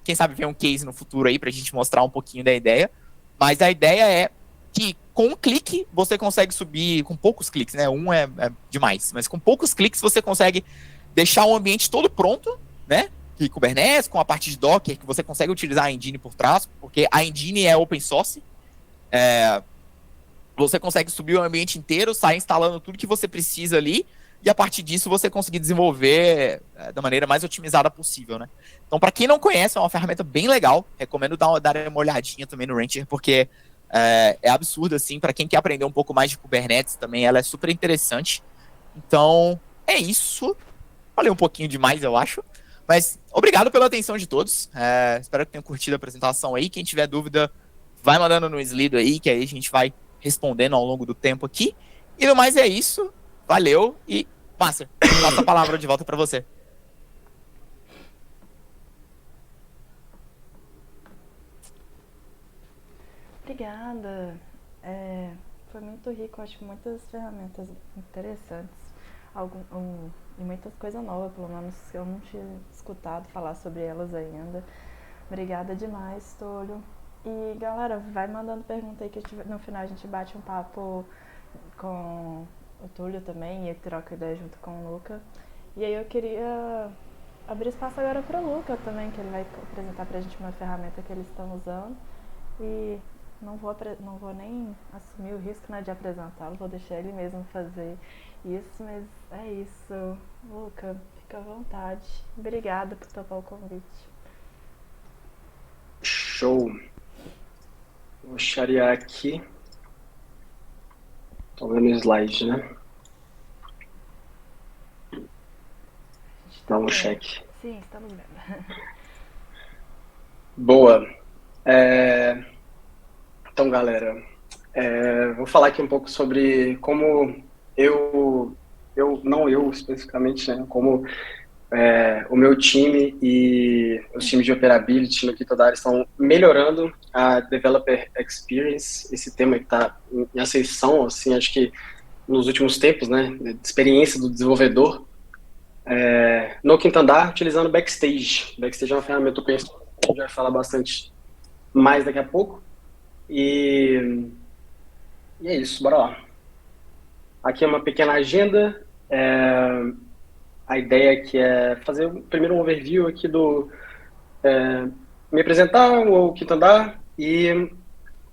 Quem sabe vem um case no futuro aí para a gente mostrar um pouquinho da ideia. Mas a ideia é que com um clique você consegue subir, com poucos cliques, né? Um é demais, mas com poucos cliques você consegue deixar o ambiente todo pronto, né? De Kubernetes, com a parte de Docker, que você consegue utilizar a engine por trás, porque a engine é open source. Você consegue subir o ambiente inteiro, sair instalando tudo que você precisa ali, e a partir disso você conseguir desenvolver da maneira mais otimizada possível, né? Então, para quem não conhece, é uma ferramenta bem legal. Recomendo dar uma olhadinha também no Rancher, porque é absurdo, assim, para quem quer aprender um pouco mais de Kubernetes também, ela é super interessante. Então, é isso. Falei um pouquinho demais, eu acho. Mas obrigado pela atenção de todos. Espero que tenham curtido a apresentação aí. Quem tiver dúvida, vai mandando no Slido aí, que aí a gente vai respondendo ao longo do tempo aqui. E no mais é isso. Valeu e, Master, passa a palavra de volta para você. Obrigada. Foi muito rico, acho que muitas ferramentas interessantes. E muitas coisas novas, pelo menos eu não tinha escutado falar sobre elas ainda. Obrigada demais, Túlio. E galera, vai mandando pergunta aí que no final a gente bate um papo com o Túlio também e troca ideia junto com o Luca. E aí eu queria abrir espaço agora para o Luca também, que ele vai apresentar pra gente uma ferramenta que eles estão usando. E não vou nem assumir o risco, né, de apresentá-lo, vou deixar ele mesmo fazer isso, mas é isso. Luca, fica à vontade. Obrigada por topar o convite. Show. Vou sharear aqui. Tô vendo o slide, né? Dá um check. Sim, estamos vendo. Boa. Então, galera, vou falar aqui um pouco sobre como não eu especificamente, né? Como o meu time e os times de Operability no Gitodar estão melhorando a Developer Experience, esse tema que está em ascensão, assim, acho que nos últimos tempos, né, de experiência do desenvolvedor, no quinto andar, utilizando Backstage. Backstage é uma ferramenta que a gente vai falar bastante mais daqui a pouco. E é isso, bora lá. Aqui é uma pequena agenda. A ideia aqui é fazer primeiro um overview aqui me apresentar o quinto andar e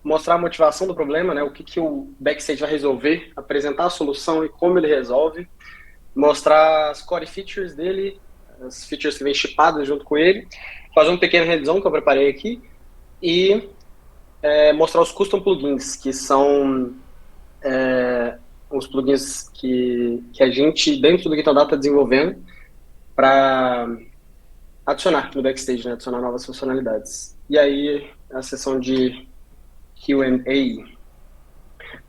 mostrar a motivação do problema, né? O que o Backstage vai resolver, apresentar a solução e como ele resolve, mostrar as core features dele, as features que vêm shipadas junto com ele, fazer uma pequena revisão que eu preparei aqui e mostrar os custom plugins, que são os plugins que a gente, dentro do GitHub, está desenvolvendo para adicionar no backstage, né? Adicionar novas funcionalidades. E aí, a sessão de Q&A.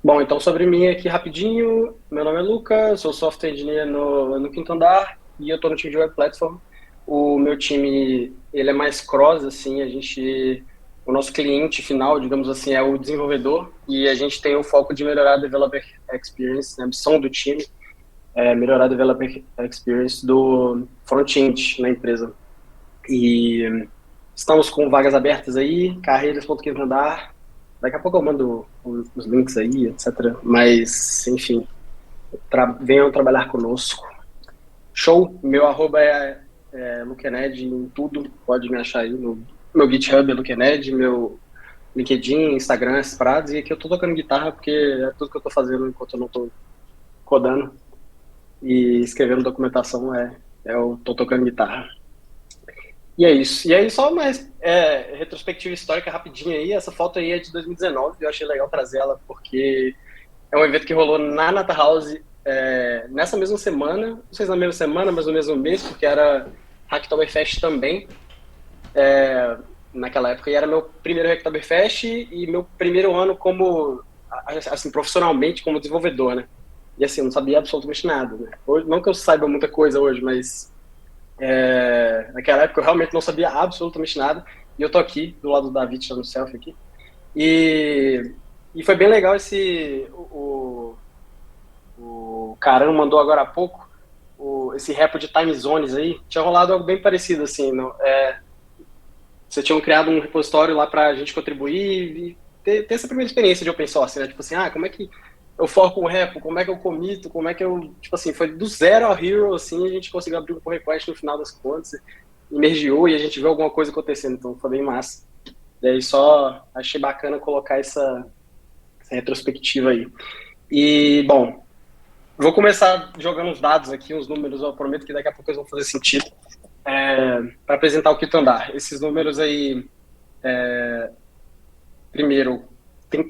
Bom, então sobre mim aqui rapidinho. Meu nome é Lucas, sou software engineer no quinto andar e eu estou no time de Web Platform. O meu time, ele é mais cross, assim, o nosso cliente final, digamos assim, é o desenvolvedor e a gente tem o foco de melhorar a developer experience, né? A missão do time é melhorar a developer experience do front-end na empresa. E estamos com vagas abertas aí, carreiras.quintoandar. Daqui a pouco eu mando os links aí, etc. Mas, enfim, venham trabalhar conosco. Show! Meu arroba é Lukened em tudo. Pode me achar aí no meu GitHub, é Lukened, meu LinkedIn, Instagram, essas paradas. E aqui eu tô tocando guitarra porque é tudo que eu tô fazendo enquanto eu não tô codando. E escrevendo documentação eu tô tocando guitarra. E é isso. E aí, só mais retrospectiva histórica rapidinha aí. Essa foto aí é de 2019. Eu achei legal trazer ela porque é um evento que rolou na Nata House nessa mesma semana. Não sei se na mesma semana, mas no mesmo mês, porque era Hacktoberfest também. Naquela época. E era meu primeiro Hacktoberfest e meu primeiro ano como, assim, profissionalmente como desenvolvedor, né? E assim, eu não sabia absolutamente nada, né? Hoje, não que eu saiba muita coisa hoje, mas naquela época eu realmente não sabia absolutamente nada. E eu tô aqui, do lado do David, no selfie aqui. E foi bem legal o Caran mandou agora há pouco, esse repo de time zones aí. Tinha rolado algo bem parecido, assim. Vocês tinham criado um repositório lá pra gente contribuir e ter essa primeira experiência de open source, né? Tipo assim, como é que eu forco um repo, como é que eu comito, como é que eu... Tipo assim, foi do zero ao hero, assim, a gente conseguiu abrir um pull request no final das contas, emergiu e a gente viu alguma coisa acontecendo, então foi bem massa. E aí só achei bacana colocar essa retrospectiva aí. E, bom, vou começar jogando os dados aqui, os números, eu prometo que daqui a pouco eles vão fazer sentido, para apresentar o Quinto Andar. Esses números aí, primeiro, tem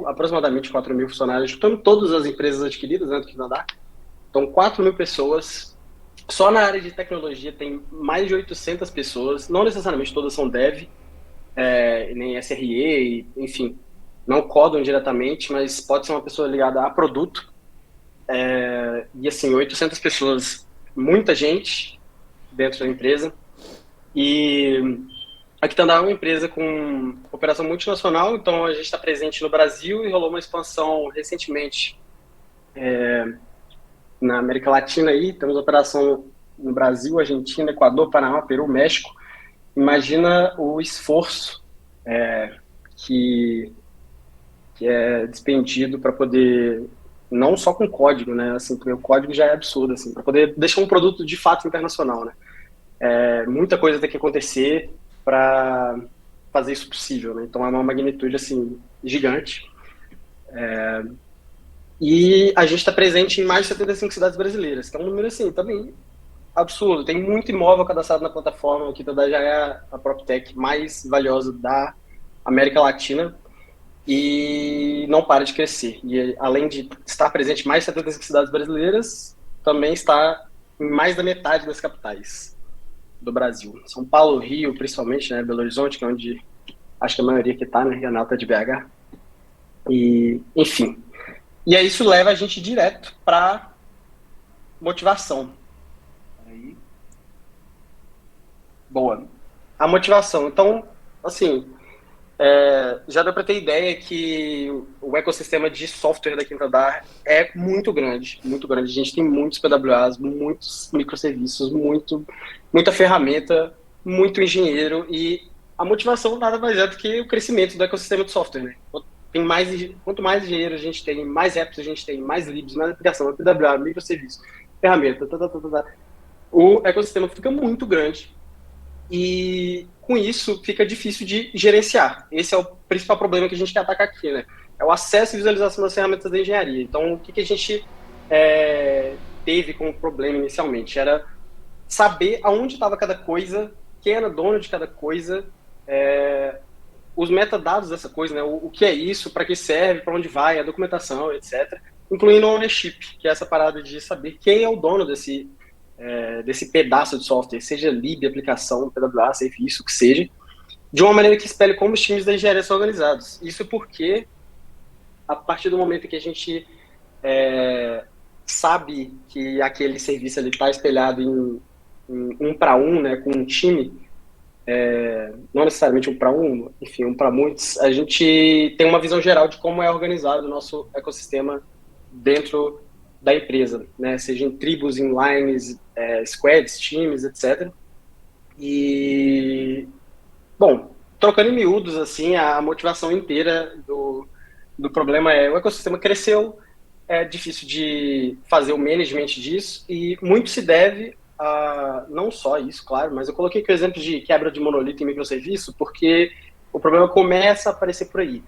aproximadamente 4 mil funcionários, juntando todas as empresas adquiridas, né, do Quinto Andar. Então, 4 mil pessoas. Só na área de tecnologia tem mais de 800 pessoas. Não necessariamente todas são dev, nem SRE, enfim, não codam diretamente, mas pode ser uma pessoa ligada a produto. E assim, 800 pessoas, muita gente dentro da empresa. E a Quitandá é uma empresa com operação multinacional, então a gente está presente no Brasil e rolou uma expansão recentemente na América Latina aí. Temos operação no Brasil, Argentina, Equador, Panamá, Peru, México. Imagina o esforço que é despendido para poder, não só com código, né? Assim, porque o código já é absurdo, assim, para poder deixar um produto de fato internacional, né? Muita coisa tem que acontecer para fazer isso possível, né? Então é uma magnitude assim gigante. E a gente está presente em mais de 75 cidades brasileiras, que é um número assim também absurdo. Tem muito imóvel cadastrado na plataforma. O Quitandá já é a PropTech mais valiosa da América Latina e não para de crescer. E além de estar presente em mais de 75 cidades brasileiras, também está em mais da metade das capitais do Brasil. São Paulo, Rio, principalmente, né? Belo Horizonte, que é onde acho que a maioria que está, né? Renata de BH. E, enfim. E aí isso leva a gente direto para motivação. Aí. Boa. A motivação. Então, assim, já deu para ter ideia que o ecossistema de software da Quinta Andar é muito grande, muito grande. A gente tem muitos PWAs, muitos microserviços, muita ferramenta, muito engenheiro, e a motivação nada mais é do que o crescimento do ecossistema de software, né? Quanto mais engenheiro a gente tem, mais apps a gente tem, mais libs, mais aplicação, PWA, microserviço, ferramenta, o ecossistema fica muito grande e com isso fica difícil de gerenciar. Esse é o principal problema que a gente quer atacar aqui, né? É o acesso e visualização das ferramentas da engenharia. Então, o que a gente teve como problema inicialmente? Era saber aonde estava cada coisa, quem era dono de cada coisa, os metadados dessa coisa, né? O que é isso, para que serve, para onde vai, a documentação, etc. Incluindo o ownership, que é essa parada de saber quem é o dono desse desse pedaço de software, seja lib, aplicação, PWA, serviço, o que seja, de uma maneira que espelhe como os times da engenharia são organizados. Isso porque, a partir do momento que a gente sabe que aquele serviço está espelhado em um para um, né, com um time, não necessariamente um para um, enfim, um para muitos, a gente tem uma visão geral de como é organizado o nosso ecossistema dentro da empresa, né, seja em tribos, em lines, squads, times, etc. E, bom, trocando em miúdos, assim, a motivação inteira do problema o ecossistema cresceu, é difícil de fazer o management disso, e muito se deve a, não só isso, claro, mas eu coloquei aqui o exemplo de quebra de monolito em microserviço, porque o problema começa a aparecer por aí.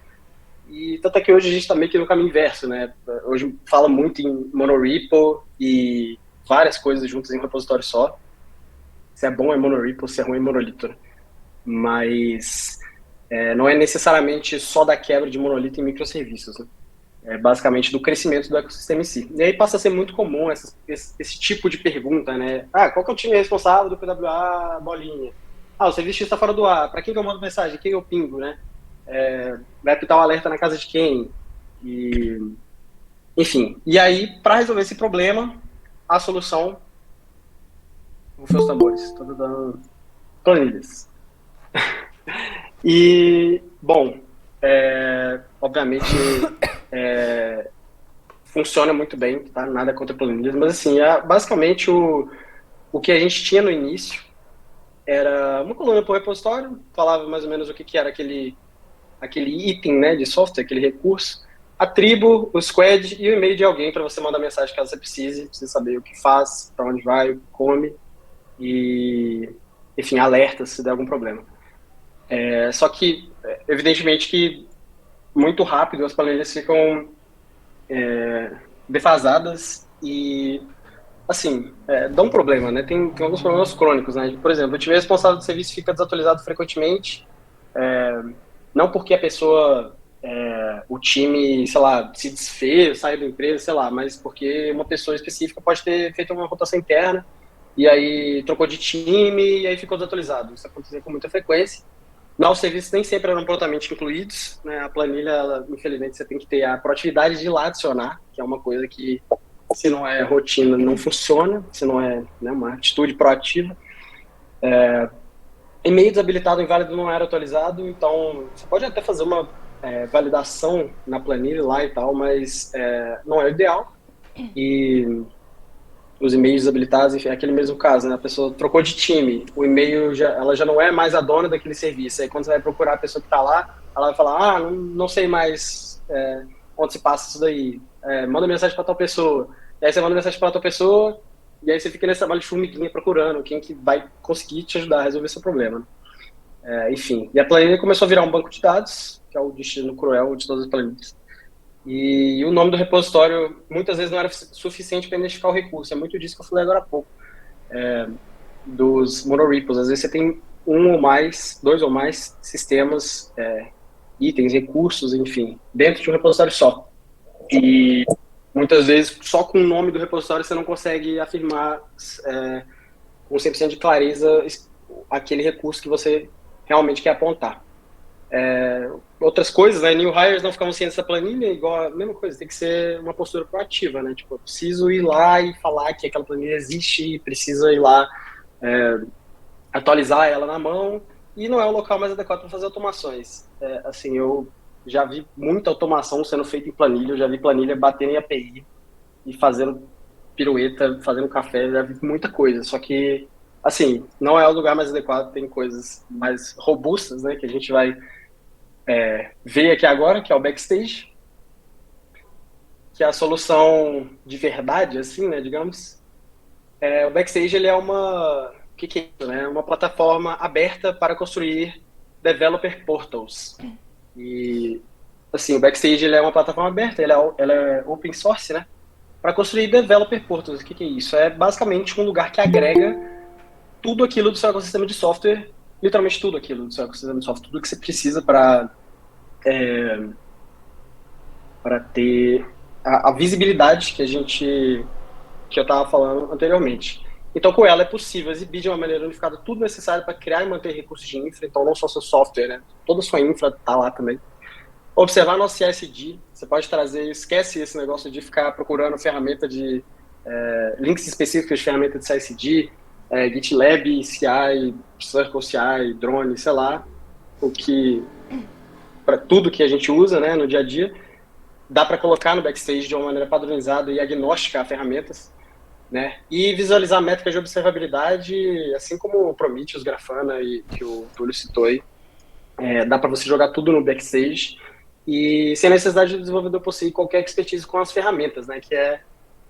E tanto é que hoje a gente está meio que no caminho inverso, né? Hoje fala muito em monorepo e várias coisas juntas em um repositório só. Se é bom é monorepo, se é ruim é monolito, né? Mas não é necessariamente só da quebra de monolito em microserviços, né? É basicamente do crescimento do ecossistema em si. E aí passa a ser muito comum esse tipo de pergunta, né? Qual que é o time responsável do PWA bolinha? O serviço está fora do ar. Para quem que eu mando mensagem? Quem eu pingo, né? Vai apitar o alerta na casa de quem? Enfim. E aí, para resolver esse problema, a solução... Rufem os tambores. Estou dando planilhas. E, bom, obviamente... funciona muito bem, tá? Nada contra planilhas, mas assim, basicamente o que a gente tinha no início era uma coluna por repositório, falava mais ou menos o que era aquele item, né, de software, aquele recurso, a tribo, o squad e o e-mail de alguém para você mandar mensagem caso você precise saber o que faz, para onde vai, o que come e, enfim, alerta se der algum problema. Só que, evidentemente que muito rápido as planilhas ficam defasadas e, assim, dá um problema, né? Tem alguns problemas crônicos, né? Por exemplo, o time responsável do serviço fica desatualizado frequentemente, não porque a pessoa, o time, sei lá, se desfez, saiu da empresa, sei lá, mas porque uma pessoa específica pode ter feito uma rotação interna e aí trocou de time e aí ficou desatualizado. Isso acontece com muita frequência. Os serviços nem sempre eram prontamente incluídos, né? A planilha, infelizmente, você tem que ter a proatividade de ir lá adicionar, que é uma coisa que, se não é rotina, não funciona, se não é, né, uma atitude proativa. E-mail desabilitado, inválido, não era atualizado, então você pode até fazer uma validação na planilha lá e tal, mas não é o ideal. E os e-mails desabilitados, enfim, é aquele mesmo caso, né? A pessoa trocou de time, o e-mail, ela já não é mais a dona daquele serviço. Aí quando você vai procurar a pessoa que está lá, ela vai falar, não sei mais onde se passa isso daí. Manda mensagem para tal pessoa. E aí você manda mensagem para tal pessoa, e aí você fica nesse trabalho de formiguinha procurando quem que vai conseguir te ajudar a resolver seu problema. Enfim, e a planilha começou a virar um banco de dados, que é o destino cruel de todas as planilhas. E o nome do repositório muitas vezes não era suficiente para identificar o recurso. É muito disso que eu falei agora há pouco, dos monorepos. Às vezes você tem um ou mais, dois ou mais sistemas, itens, recursos, enfim, dentro de um repositório só. E muitas vezes só com o nome do repositório você não consegue afirmar com 100% de clareza aquele recurso que você realmente quer apontar. Outras coisas, né? New hires não ficavam cientes dessa planilha, igual a mesma coisa, tem que ser uma postura proativa, né? Tipo, eu preciso ir lá e falar que aquela planilha existe, precisa ir lá atualizar ela na mão, e não é o local mais adequado para fazer automações. Assim, eu já vi muita automação sendo feita em planilha, eu já vi planilha batendo em API e fazendo pirueta, fazendo café, já vi muita coisa, só que, assim, não é o lugar mais adequado, tem coisas mais robustas, né, que a gente vai ver aqui agora, que é o Backstage, que é a solução de verdade, assim, né, digamos. O Backstage, ele é o que é isso, né? Uma plataforma aberta para construir developer portals. E, assim, o Backstage, ele é uma plataforma aberta, ela é open source, né, para construir developer portals. O que é isso? É basicamente um lugar que agrega tudo aquilo do seu ecossistema de software, literalmente tudo aquilo do seu ecossistema de software, tudo que você precisa para ter a visibilidade que eu estava falando anteriormente. Então, com ela é possível exibir de uma maneira unificada tudo necessário para criar e manter recursos de infra, então não só seu software, né? Toda a sua infra está lá também. Observar nosso CI/CD, você pode trazer, esquece esse negócio de ficar procurando ferramenta de links específicos de ferramenta de CI/CD, GitLab, CI, Circle CI, Drone, sei lá, para tudo que a gente usa, né, no dia a dia, dá para colocar no Backstage de uma maneira padronizada e agnóstica a ferramentas, né, e visualizar métricas de observabilidade, assim como o Prometheus, Grafana e que o Túlio citou aí. Dá para você jogar tudo no Backstage e sem necessidade do desenvolvedor possuir qualquer expertise com as ferramentas, né, que é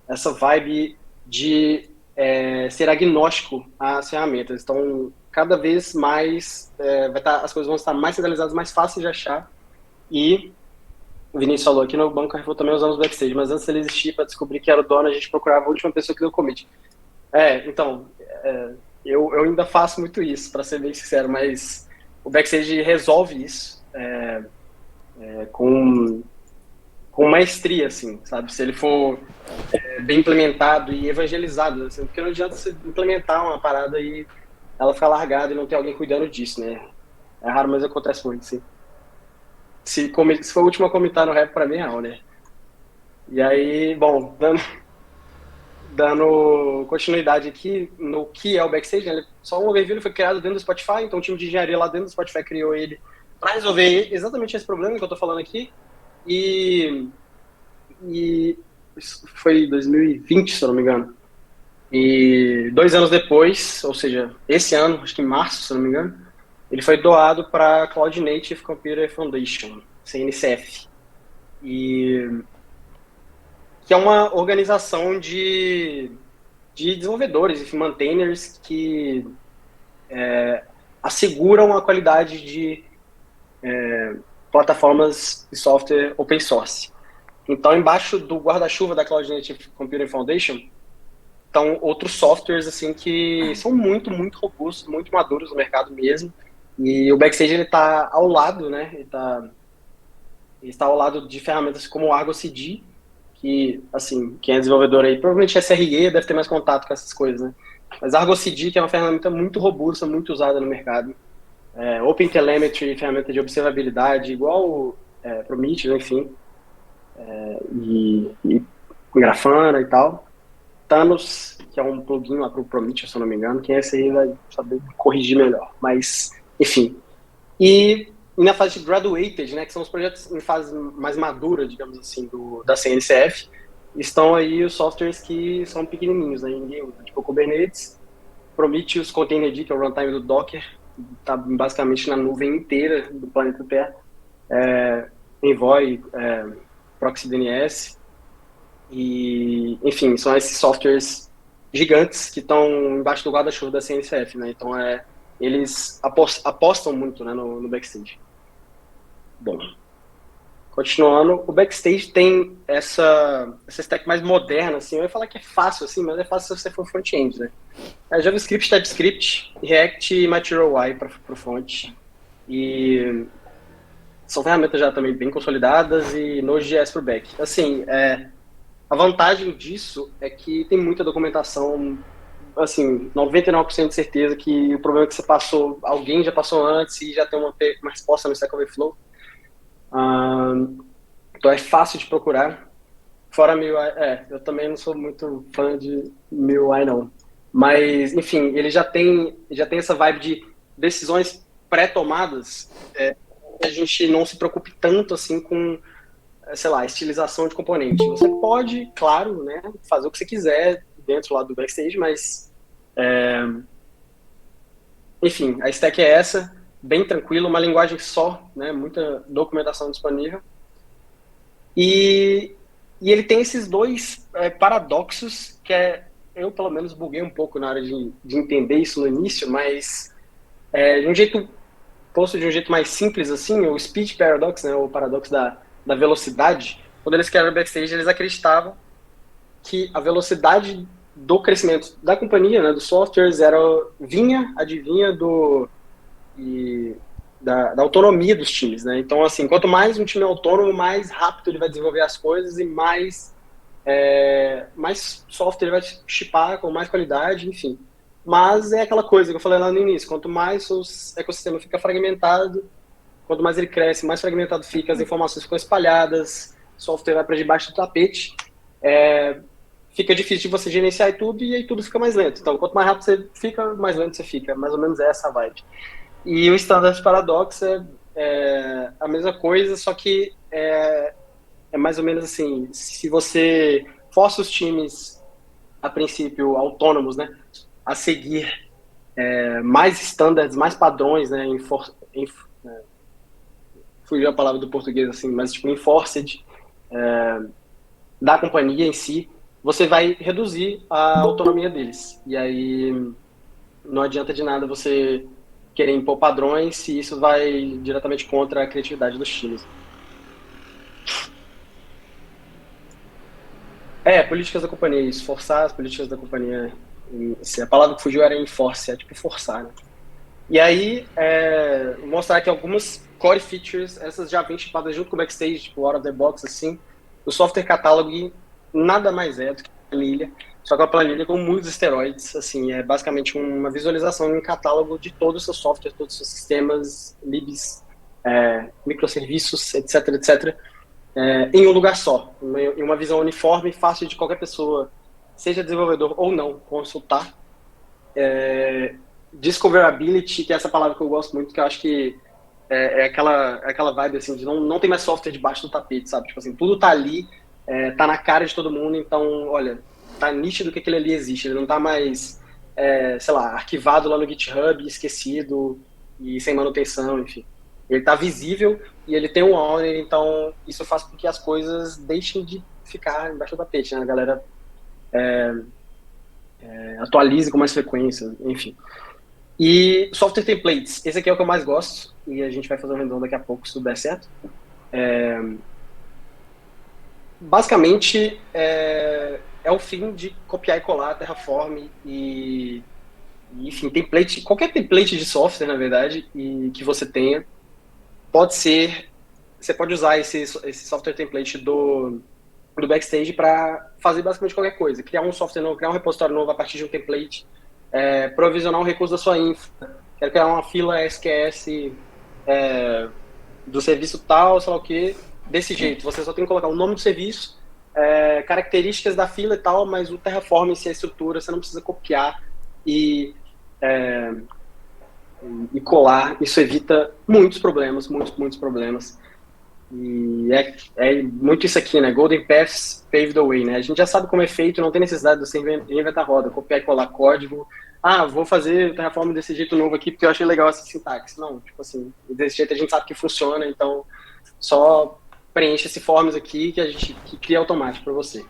essa vibe de ser agnóstico às ferramentas. Então, cada vez mais as coisas vão estar mais centralizadas, mais fáceis de achar. E o Vinícius falou aqui no Banco Carrefour também usando os Backstage, mas antes ele existir, para descobrir que era o dono, a gente procurava a última pessoa que deu commit. Então, eu ainda faço muito isso, para ser bem sincero, mas o Backstage resolve isso com maestria, assim, sabe? Se ele for bem implementado e evangelizado, assim, porque não adianta você implementar uma parada e ela ficar largada e não ter alguém cuidando disso, né? É raro, mas acontece muito, sim. Se for o último a comentar no rap, pra mim é real, né? E aí, bom, dando continuidade aqui no que é o Backstage, né? Só um overview, ele foi criado dentro do Spotify, então o time de engenharia lá dentro do Spotify criou ele para resolver exatamente esse problema que eu tô falando aqui. E isso foi 2020, se eu não me engano. E 2 anos depois, ou seja, esse ano, acho que em março, se eu não me engano, ele foi doado para a Cloud Native Computer Foundation, CNCF. Que é uma organização de desenvolvedores e maintainers que asseguram a qualidade de plataformas de software open source. Então, embaixo do guarda-chuva da Cloud Native Computing Foundation, estão outros softwares assim que são muito, muito robustos, muito maduros no mercado mesmo. E o Backstage ele está ao lado, né? Ele está ao lado de ferramentas como o Argo CD, que, assim, quem é desenvolvedor aí, provavelmente SRE deve ter mais contato com essas coisas, né? Mas Argo CD, que é uma ferramenta muito robusta, muito usada no mercado. OpenTelemetry, ferramenta de observabilidade, igual Prometheus, enfim. E Grafana e tal. Thanos, que é um plugin lá para o Prometheus, se eu não me engano. Quem é esse aí vai saber corrigir melhor. Mas, enfim. E na fase de Graduated, né, que são os projetos em fase mais madura, digamos assim, da CNCF, estão aí os softwares que são pequenininhos, né, ninguém usa, tipo o Kubernetes, Prometheus, Containerd, que é o runtime do Docker, está basicamente na nuvem inteira do planeta Terra, Envoy, Proxy DNS, e, enfim, são esses softwares gigantes que estão embaixo do guarda-chuva da CNCF, né? Então, eles apostam muito, né, no Backstage. Bom, continuando, o Backstage tem essa stack mais moderna, assim, eu ia falar que é fácil, assim, mas é fácil se você for front-end, né? JavaScript, TypeScript, React e Material UI para o front. E são ferramentas já também bem consolidadas e Node.js para o back. Assim, a vantagem disso é que tem muita documentação, assim, 99% de certeza que o problema que você passou, alguém já passou antes e já tem uma resposta no Stack Overflow. Então é fácil de procurar. Fora MIUI, eu também não sou muito fã de MIUI, não. Mas, enfim, ele já tem essa vibe de decisões pré-tomadas, a gente não se preocupe tanto assim com, sei lá, estilização de componente. Você pode, claro, né, fazer o que você quiser dentro lá do Backstage, mas enfim, a stack é essa, bem tranquilo, uma linguagem só, né, muita documentação disponível. E ele tem esses dois paradoxos que eu pelo menos buguei um pouco na hora de entender isso no início, mas de um jeito posto de um jeito mais simples assim, o speed paradox, né, o paradoxo da velocidade. Quando eles criaram o Backstage, eles acreditavam que a velocidade do crescimento da companhia, né, dos softwares, adivinha da autonomia dos times, né? Então, assim, quanto mais um time é autônomo, mais rápido ele vai desenvolver as coisas e mais mais software ele vai chipar com mais qualidade, enfim. Mas é aquela coisa que eu falei lá no início, quanto mais o ecossistema fica fragmentado, quanto mais ele cresce, mais fragmentado fica, as informações ficam espalhadas, o software vai para debaixo do tapete, fica difícil de você gerenciar tudo e aí tudo fica mais lento. Então, quanto mais rápido você fica, mais lento você fica. Mais ou menos essa a vibe. E o Standard Paradox é a mesma coisa, só que é mais ou menos assim, se você força os times, a princípio, autônomos, né, a seguir mais standards, mais padrões, né, fugiu a palavra do português, assim, mas tipo, enforced, da companhia em si, você vai reduzir a autonomia deles. E aí não adianta de nada você querer impor padrões se isso vai diretamente contra a criatividade dos times. Políticas da companhia, isso, forçar as políticas da companhia. A palavra que fugiu era enforce, é tipo forçar, né? E aí, mostrar que algumas core features, essas já vêm chipadas junto com o Backstage, tipo, out of the box, assim. O software catalog nada mais é do que uma planilha, só que uma planilha com muitos esteroides, assim, é basicamente uma visualização em um catálogo de todos os seus softwares, todos os seus sistemas, libs, microserviços, etc, etc, em um lugar só, em uma visão uniforme, fácil de qualquer pessoa, seja desenvolvedor ou não, consultar. Discoverability, que é essa palavra que eu gosto muito, que eu acho que é aquela vibe assim, de não tem mais software debaixo do tapete, sabe? Tipo assim, tudo tá ali, tá na cara de todo mundo, então, olha, tá nítido que aquele ali existe, ele não tá mais, sei lá, arquivado lá no GitHub, esquecido e sem manutenção, enfim. Ele tá visível e ele tem um owner, então isso faz com que as coisas deixem de ficar embaixo do tapete, né? A galera atualize com mais frequência, enfim. E software templates, esse aqui é o que eu mais gosto, e a gente vai fazer um random daqui a pouco, se tudo der certo. Basicamente, é o fim de copiar e colar Terraform e enfim, template, qualquer template de software, na verdade, e que você tenha, você pode usar esse software template do Backstage para fazer basicamente qualquer coisa, criar um software novo, criar um repositório novo a partir de um template, provisionar um recurso da sua infra, quero criar uma fila SQS do serviço tal, sei lá o que, desse jeito. Você só tem que colocar o nome do serviço, características da fila e tal, mas o Terraform em si, a estrutura, você não precisa copiar e colar. Isso evita muitos problemas, muitos problemas. E é muito isso aqui, né? Golden Paths pave the way, né? A gente já sabe como é feito, não tem necessidade de você inventar roda, copiar e colar código. Vou fazer o Terraform desse jeito novo aqui porque eu achei legal essa sintaxe. Não, tipo assim, desse jeito a gente sabe que funciona, então só preenche esse forms aqui que cria automático para você.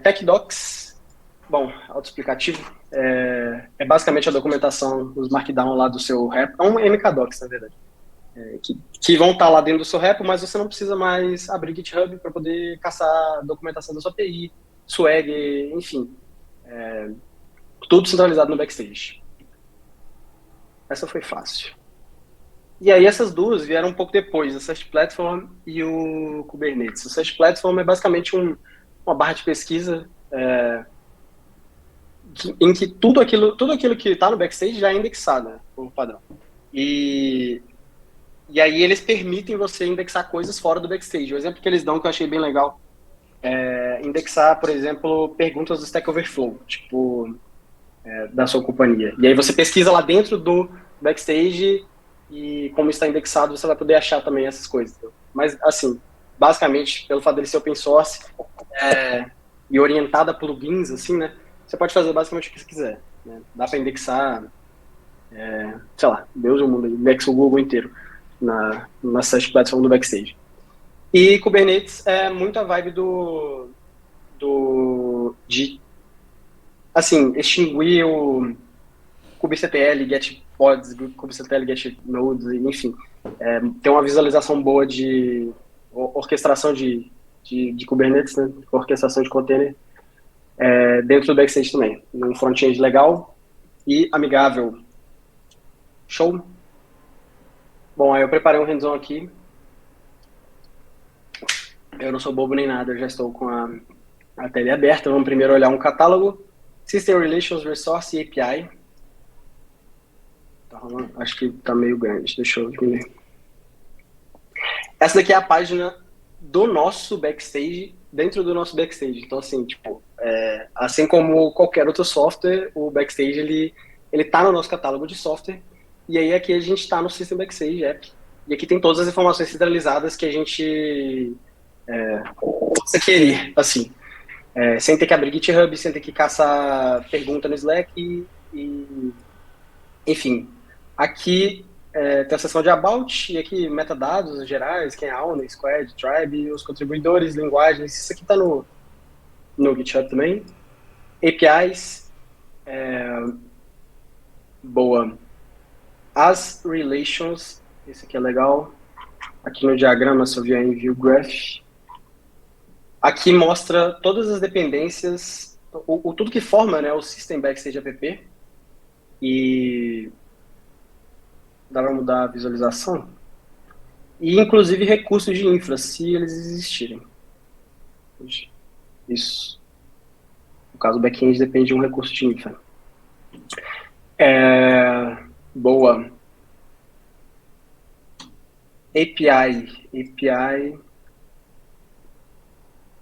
TechDocs, bom, autoexplicativo, é basicamente a documentação, os markdown lá do seu repo, é um MKDocs, na verdade. Que vão estar lá dentro do seu repo, mas você não precisa mais abrir GitHub para poder caçar a documentação da sua API, Swag, enfim. Tudo centralizado no Backstage. Essa foi fácil. E aí essas duas vieram um pouco depois, a Search Platform e o Kubernetes. O Search Platform é basicamente uma barra de pesquisa em que tudo aquilo que está no Backstage já é indexado, né, por padrão. E aí eles permitem você indexar coisas fora do Backstage. O exemplo que eles dão, que eu achei bem legal, é indexar, por exemplo, perguntas do Stack Overflow, tipo, da sua companhia. E aí você pesquisa lá dentro do Backstage e como está indexado, você vai poder achar também essas coisas. Mas, assim, basicamente, pelo fato dele ser open source e orientada a plugins, assim, né, você pode fazer basicamente o que você quiser. Né? Dá para indexar, sei lá, Deus e o mundo, indexa o Google inteiro na Search Platform do Backstage. E Kubernetes é muito a vibe de assim, extinguir o kubectl, get pods, kubectl, get nodes, enfim. Tem uma visualização boa de orquestração de Kubernetes, né? Orquestração de container, dentro do Backstage também. Um front-end legal e amigável. Show? Bom, aí eu preparei um hands-on aqui. Eu não sou bobo nem nada, eu já estou com a tela aberta. Vamos primeiro olhar um catálogo. System Relations, Resource e API. Tá rolando? Acho que tá meio grande, deixa eu diminuir. Essa daqui é a página do nosso backstage, dentro do nosso backstage. Então, assim, tipo, assim como qualquer outro software, o backstage, ele tá no nosso catálogo de software. E aí aqui a gente tá no System Backstage App. E aqui tem todas as informações centralizadas que a gente possa querer, assim. Sem ter que abrir GitHub, sem ter que caçar pergunta no Slack enfim. Aqui tem a seção de About, e aqui metadados gerais, quem é a owner, squad, tribe, os contribuidores, linguagens, isso aqui está no GitHub também. APIs, boa. As relations, esse aqui é legal. Aqui no diagrama, se eu vier em View Graph. Aqui mostra todas as dependências, tudo que forma, né, o System Backstage App. E dá para mudar a visualização? E, inclusive, recursos de infra, se eles existirem. Isso. No caso, o back-end depende de um recurso de infra. Boa. API.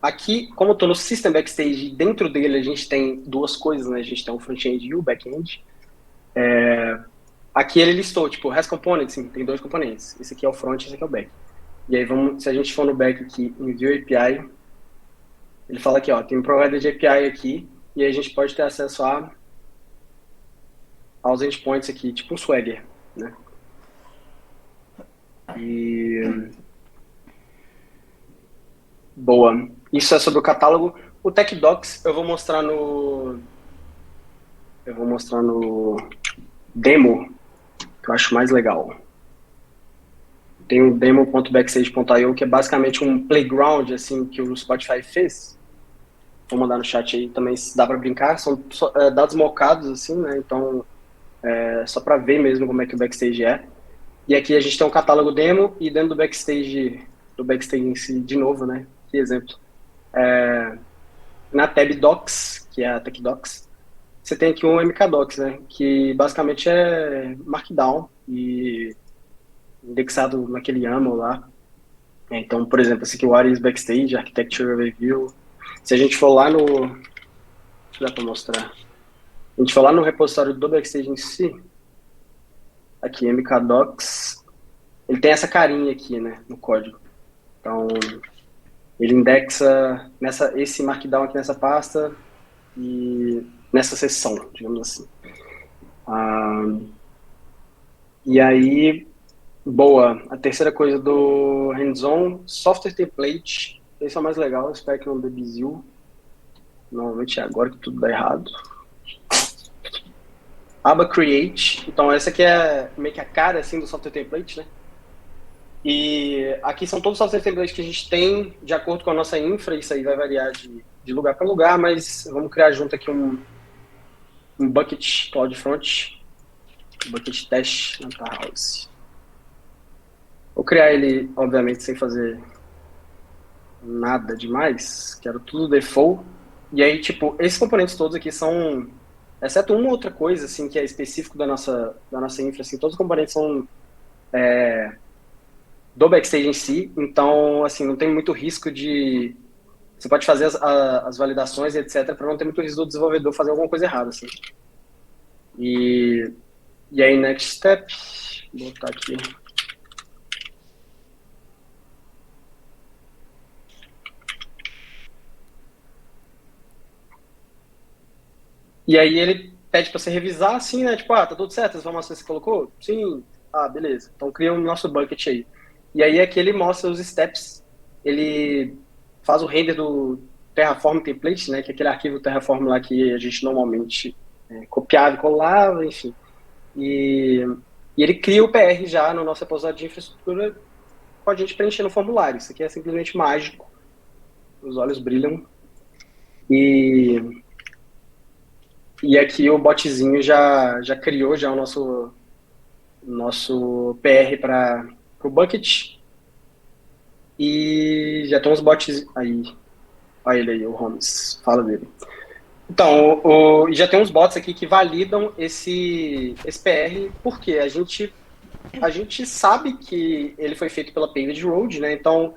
Aqui, como eu estou no System Backstage, dentro dele a gente tem duas coisas, né? A gente tem o front-end e o back-end. Aqui ele listou, tipo, REST Components, sim, tem dois componentes. Esse aqui é o front, esse aqui é o back. E aí, se a gente for no back aqui, em View API, ele fala aqui, ó, tem um provider de API aqui, e aí a gente pode ter acesso aos endpoints aqui, tipo um Swagger, né? Boa. Isso é sobre o catálogo. O TechDocs eu vou mostrar no demo, que eu acho mais legal. Tem um demo.backstage.io, que é basicamente um playground, assim, que o Spotify fez. Vou mandar no chat aí também, se dá para brincar. São dados mocados, assim, né? Então, só para ver mesmo como é que o backstage é. E aqui a gente tem um catálogo demo, e dentro do backstage em si, de novo, né? Que exemplo. Na tab Docs, que é a TechDocs, você tem aqui um MKDocs, né? Que basicamente é Markdown e indexado naquele YAML lá. Então, por exemplo, esse aqui é o What is Backstage, Architecture Review. Se a gente for lá no... Deixa eu dar para mostrar. A gente for lá no repositório do Backstage em si, aqui, MKDocs, ele tem essa carinha aqui, né, no código. Então, ele indexa esse Markdown aqui nessa pasta e nessa seção, digamos assim. E aí, boa, a terceira coisa do hands-on, software template, esse é o mais legal, espero que não dê bizil. Normalmente é agora que tudo dá errado. Aba Create, então essa aqui é meio que a cara assim do software template, né? E aqui são todos os software templates que a gente tem de acordo com a nossa infra, isso aí vai variar de lugar para lugar, mas vamos criar junto aqui um bucket CloudFront, bucket test na House. Vou criar ele, obviamente, sem fazer nada demais, quero tudo default. E aí, tipo, esses componentes todos aqui são, exceto uma outra coisa, assim, que é específico da nossa infra, assim, todos os componentes são do backstage em si, então, assim, não tem muito risco de... Você pode fazer as validações e etc, para não ter muito risco do desenvolvedor fazer alguma coisa errada, assim. E aí, next step, vou botar aqui... E aí ele pede para você revisar, assim, né? Tipo, tá tudo certo, as informações que você colocou? Sim. Beleza. Então cria um nosso bucket aí. E aí aqui ele mostra os steps, ele faz o render do Terraform template, né? Que é aquele arquivo Terraform lá que a gente normalmente copiava e colava, enfim. E ele cria o PR já no nosso repositório de infraestrutura com a gente preenchendo o formulário. Isso aqui é simplesmente mágico. Os olhos brilham. E aqui o botzinho já criou já o nosso PR para o bucket. E já tem uns bots aí. Olha ele aí, o Holmes. Fala dele. Então, já tem uns bots aqui que validam esse PR, porque a gente sabe que ele foi feito pela Paved Road, né? Então,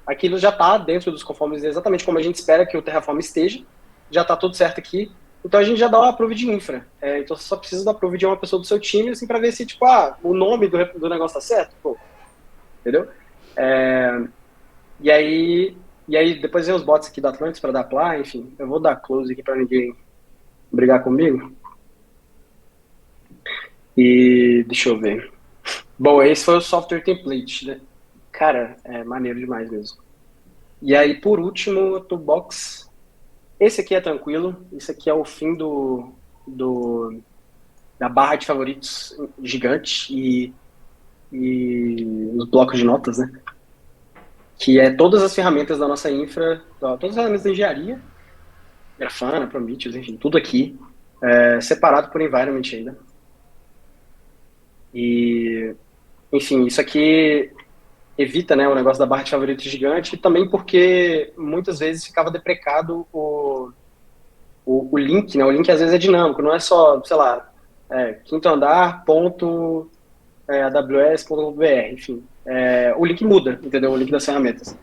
aquilo já está dentro dos conformes exatamente como a gente espera que o Terraform esteja. Já está tudo certo aqui. Então, a gente já dá uma approve de infra. Então, você só precisa da approve de uma pessoa do seu time, assim, para ver se, tipo, o nome do negócio está certo. Pô, entendeu? E aí, depois vem os bots aqui da Atlantis para dar apply, enfim. Eu vou dar close aqui para ninguém brigar comigo. E deixa eu ver. Bom, esse foi o software template, né? Cara, é maneiro demais mesmo. E aí, por último, o toolbox. Esse aqui é tranquilo. Esse aqui é o fim da barra de favoritos gigante e os blocos de notas, né? Que é todas as ferramentas da nossa infra, todas as ferramentas da engenharia, Grafana, Prometheus, enfim, tudo aqui, separado por environment ainda. E, enfim, isso aqui evita, né, o negócio da barra de favorito gigante, e também porque muitas vezes ficava deprecado o link, né? O link às vezes é dinâmico, não é só, sei lá, quinto andar, ponto, aws.br, enfim. O link muda, entendeu? O link das ferramentas.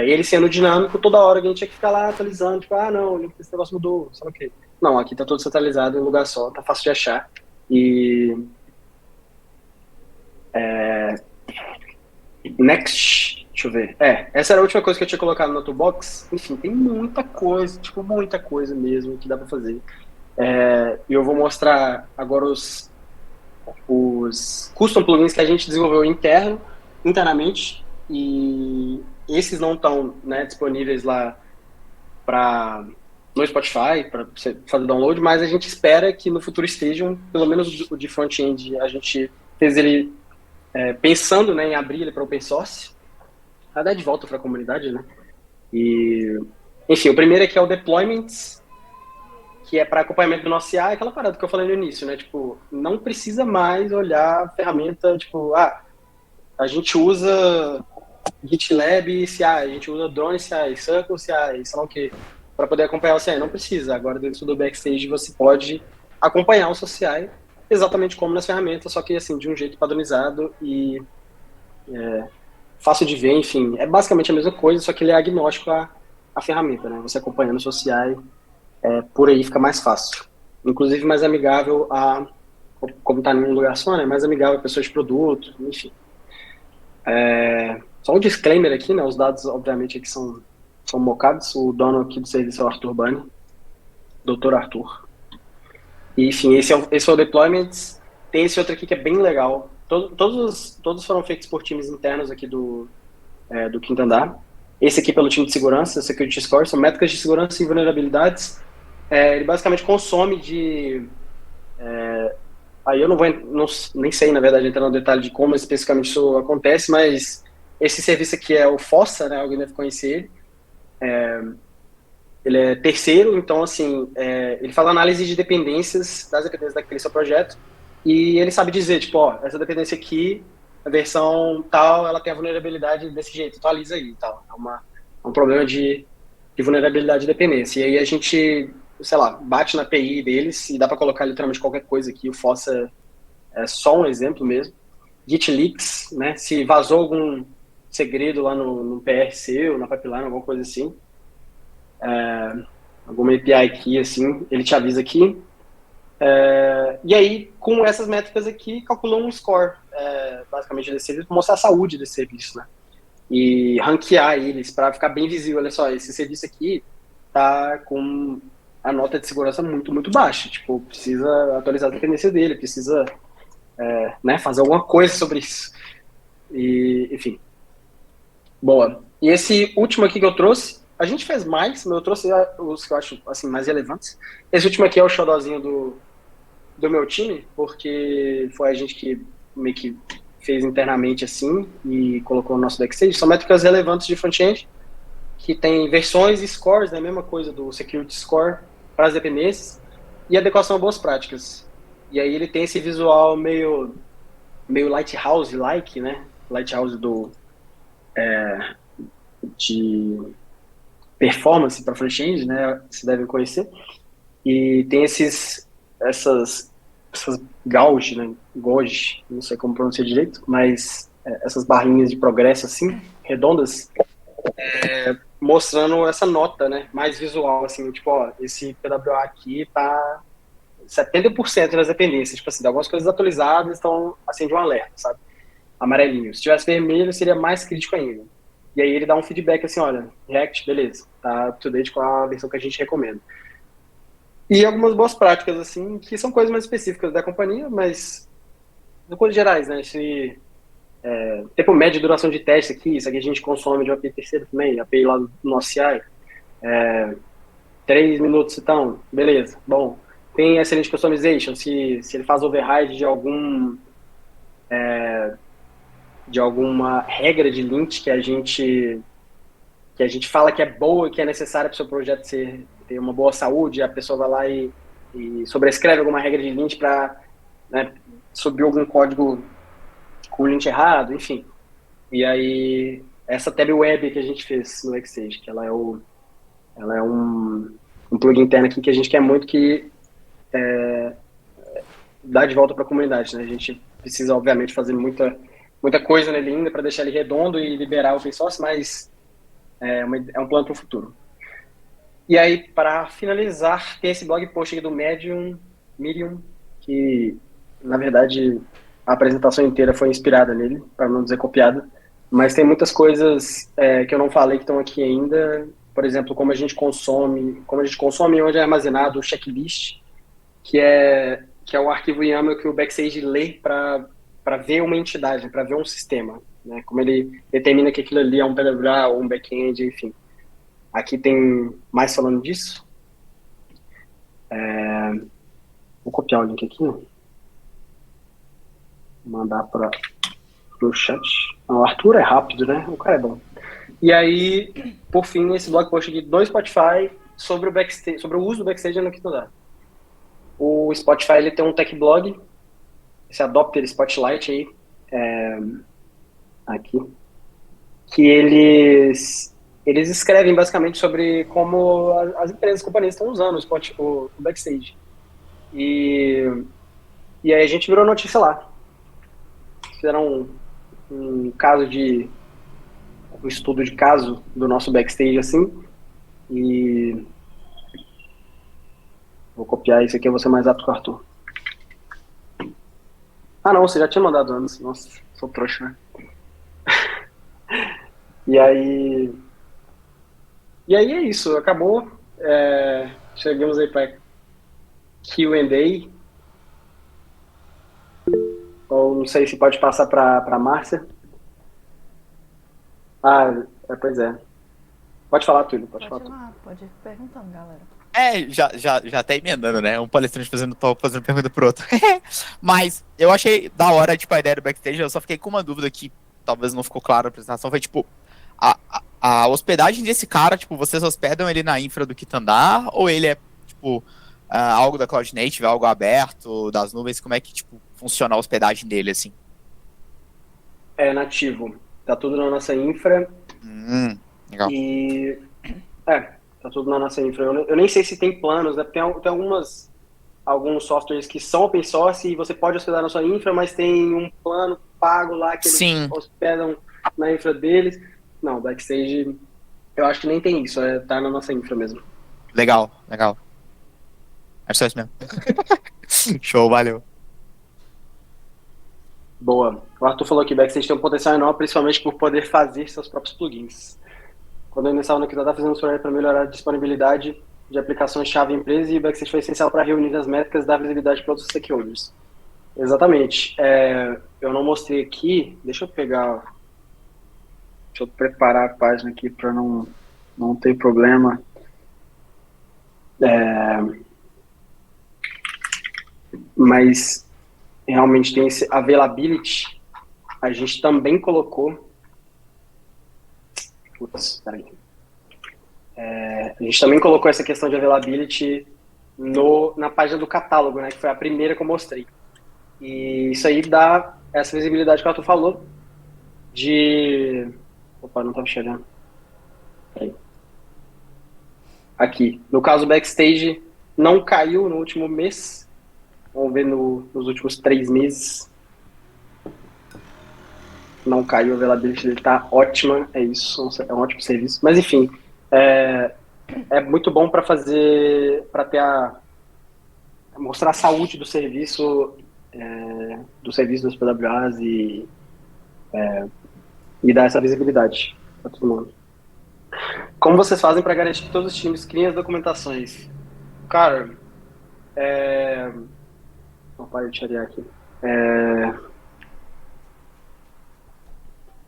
Ele sendo dinâmico, toda hora a gente tinha que ficar lá atualizando, tipo, não, o link desse negócio mudou, sabe o quê? Não, aqui tá tudo centralizado em um lugar só, tá fácil de achar. E next, deixa eu ver. Essa era a última coisa que eu tinha colocado no toolbox. Enfim, tem muita coisa, tipo, muita coisa mesmo que dá pra fazer. E eu vou mostrar agora os custom plugins que a gente desenvolveu internamente, e esses não estão, né, disponíveis lá no Spotify para você fazer download, mas a gente espera que no futuro estejam, pelo menos o de front-end, a gente fez ele pensando, né, em abrir ele para open source, a dar de volta para a comunidade, né? E, enfim, o primeiro aqui é o Deployments, que é para acompanhamento do nosso CI, aquela parada que eu falei no início, né? Tipo, não precisa mais olhar a ferramenta, tipo, a gente usa GitLab CI, a gente usa Drone CI, Circle CI, sei lá o quê, para poder acompanhar o CI. Não precisa. Agora, dentro do Backstage, você pode acompanhar o seu CI exatamente como nas ferramentas, só que, assim, de um jeito padronizado e fácil de ver, enfim. É basicamente a mesma coisa, só que ele é agnóstico à ferramenta, né? Você acompanhando o seu CI, por aí fica mais fácil. Inclusive mais amigável como está em um lugar só, né? Mais amigável a pessoas de produto, enfim. Só um disclaimer aqui, né? Os dados, obviamente, aqui são mocados. O dono aqui do serviço é o Arthur Bani, Dr. Arthur. E, enfim, esse é o Deployments. Tem esse outro aqui que é bem legal. Todos foram feitos por times internos aqui do quinto andar. Esse aqui pelo time de segurança, Security Score, são métricas de segurança e vulnerabilidades. Ele basicamente consome aí eu nem sei, na verdade, entrar no detalhe de como especificamente isso acontece, mas esse serviço aqui é o Fossa, né? Alguém deve conhecer ele. Ele é terceiro, então, assim, ele faz análise de dependências, das dependências daquele seu projeto, e ele sabe dizer, tipo, essa dependência aqui, a versão tal, ela tem a vulnerabilidade desse jeito, atualiza aí e tal. É um problema de vulnerabilidade de dependência. E aí a gente, sei lá, bate na API deles e dá para colocar literalmente qualquer coisa aqui. O Fossa é só um exemplo mesmo. Git leaks, né? Se vazou algum segredo lá no PR seu, na pipeline, alguma coisa assim, alguma API aqui, assim, ele te avisa aqui. E aí, com essas métricas aqui, calculou um score, basicamente, desse serviço, para mostrar a saúde desse serviço, né? E ranquear eles para ficar bem visível. Olha só, esse serviço aqui tá com a nota de segurança muito, muito baixa. Tipo, precisa atualizar a dependência dele, precisa né, fazer alguma coisa sobre isso. E, enfim. Boa. E esse último aqui que eu trouxe, a gente fez mais, mas eu trouxe os que eu acho assim, mais relevantes. Esse último aqui é o xodózinho do meu time, porque foi a gente que meio que fez internamente assim e colocou no nosso backstage. São métricas relevantes de front-end, que tem versões e scores, né, a mesma coisa do security score para as dependências, e adequação a boas práticas. E aí ele tem esse visual meio Lighthouse-like, né? Lighthouse do de performance para front-end, né? Vocês devem conhecer. E tem essas gauge, né? Gauge, não sei como pronunciar direito, mas essas barrinhas de progresso assim, redondas, mostrando essa nota, né? Mais visual, assim, tipo, ó, esse PWA aqui tá 70% nas dependências, tipo assim, algumas coisas atualizadas estão acende um alerta, sabe? Amarelinho. Se tivesse vermelho, seria mais crítico ainda. E aí ele dá um feedback assim, olha, React, beleza, tá up to date com a versão que a gente recomenda. E algumas boas práticas, assim, que são coisas mais específicas da companhia, mas coisas gerais, né? Tempo médio de duração de teste aqui, isso aqui a gente consome de uma API terceira também, API lá do nosso CI. 3 minutos, então, beleza, bom. Tem excelente customization, se ele faz override de alguma regra de lint que a gente fala que é boa, que é necessária para o seu projeto ter uma boa saúde, a pessoa vai lá e sobrescreve alguma regra de lint para, né, subir algum código com lint errado, enfim. E aí, essa tab web que a gente fez no Backstage, que ela é um plugin interno aqui que a gente quer muito que dá de volta para a comunidade, né? A gente precisa, obviamente, fazer muita coisa nele ainda para deixar ele redondo e liberar o open source, mas é um plano para o futuro. E aí, para finalizar, tem esse blog post aqui do Medium, que, na verdade, a apresentação inteira foi inspirada nele, para não dizer copiada, mas tem muitas coisas que eu não falei que estão aqui ainda, por exemplo, como a gente consome e onde é armazenado o checklist, que é o arquivo YAML que o Backstage lê para ver uma entidade, para ver um sistema, né? Como ele determina que aquilo ali é um PWA ou um back-end, enfim. Aqui tem mais falando disso. Vou copiar o link aqui. Mandar para o chat. O Arthur é rápido, né? O cara é bom. E aí, por fim, esse blog post aqui do Spotify sobre o Backstage, sobre o uso do Backstage no Kitodá. O Spotify ele tem um tech blog, esse Adopter Spotlight aí, aqui, que eles escrevem basicamente sobre como as empresas, as companhias estão usando o Backstage. E aí a gente virou notícia lá. Fizeram um estudo de caso do nosso Backstage, assim, e vou copiar isso aqui, eu vou ser mais rápido que o Arthur. Ah, não, você já tinha mandado antes. Nossa, sou trouxa, né? E aí é isso, acabou. Chegamos aí para Q&A. Ou não sei se pode passar para Márcia. Pois é. Pode falar, Túlio, pode falar. Pode ir perguntando, galera. Já tá emendando, né? Um palestrante fazendo pergunta pro outro. Mas eu achei da hora, tipo, a ideia do Backstage. Eu só fiquei com uma dúvida que talvez não ficou clara na apresentação. Foi, tipo, a hospedagem desse cara, tipo, vocês hospedam ele na infra do Kitandá? Ou ele é, tipo, algo da Cloud Native, algo aberto, das nuvens? Como é que, tipo, funciona a hospedagem dele, assim? É nativo. Tá tudo na nossa infra. Legal. E... tá tudo na nossa infra. Eu nem sei se tem planos, né? Tem alguns softwares que são open source e você pode hospedar na sua infra, mas tem um plano pago lá que eles hospedam na infra deles. Não, Backstage, eu acho que nem tem isso, tá na nossa infra mesmo. Legal. É só isso mesmo. Show, valeu. Boa. O Arthur falou que Backstage tem um potencial enorme, principalmente por poder fazer seus próprios plugins. Quando eu ainda estava no Kitodá, fazendo um projeto para melhorar a disponibilidade de aplicações-chave em empresa, e o Backstage foi essencial para reunir as métricas e dar visibilidade para outros stakeholders. Exatamente. Eu não mostrei aqui, deixa eu preparar a página aqui para não ter problema. Mas realmente tem esse availability. A gente também colocou. Putz, peraí. A gente também colocou essa questão de availability na página do catálogo, né? Que foi a primeira que eu mostrei. E isso aí dá essa visibilidade que o Arthur falou de Opa, não estava chegando. Peraí. Aqui. No caso, o Backstage não caiu no último mês. Vamos ver nos últimos 3 meses. Não caiu, a availability dele tá ótima. É isso, é um ótimo serviço. Mas, enfim, é muito bom para fazer, para ter mostrar a saúde do serviço das PWAs e dar essa visibilidade para todo mundo. Como vocês fazem para garantir que todos os times criem as documentações? Cara, Opa, eu tirei aqui.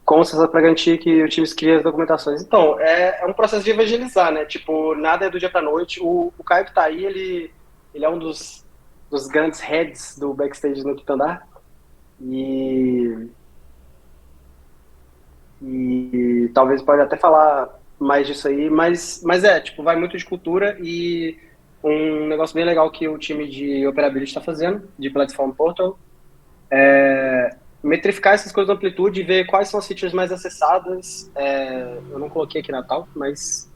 Como vocês fazem para garantir que os times criem as documentações? Então, é um processo de evangelizar, né? Tipo, nada é do dia para noite. O Caio que tá aí, ele é um dos grandes heads do Backstage no Quinto Andar. E talvez pode até falar mais disso aí, mas tipo, vai muito de cultura e um negócio bem legal que o time de Operability está fazendo, de Platform Portal, é metrificar essas coisas na amplitude e ver quais são as features mais acessadas. Eu não coloquei aqui na tal, mas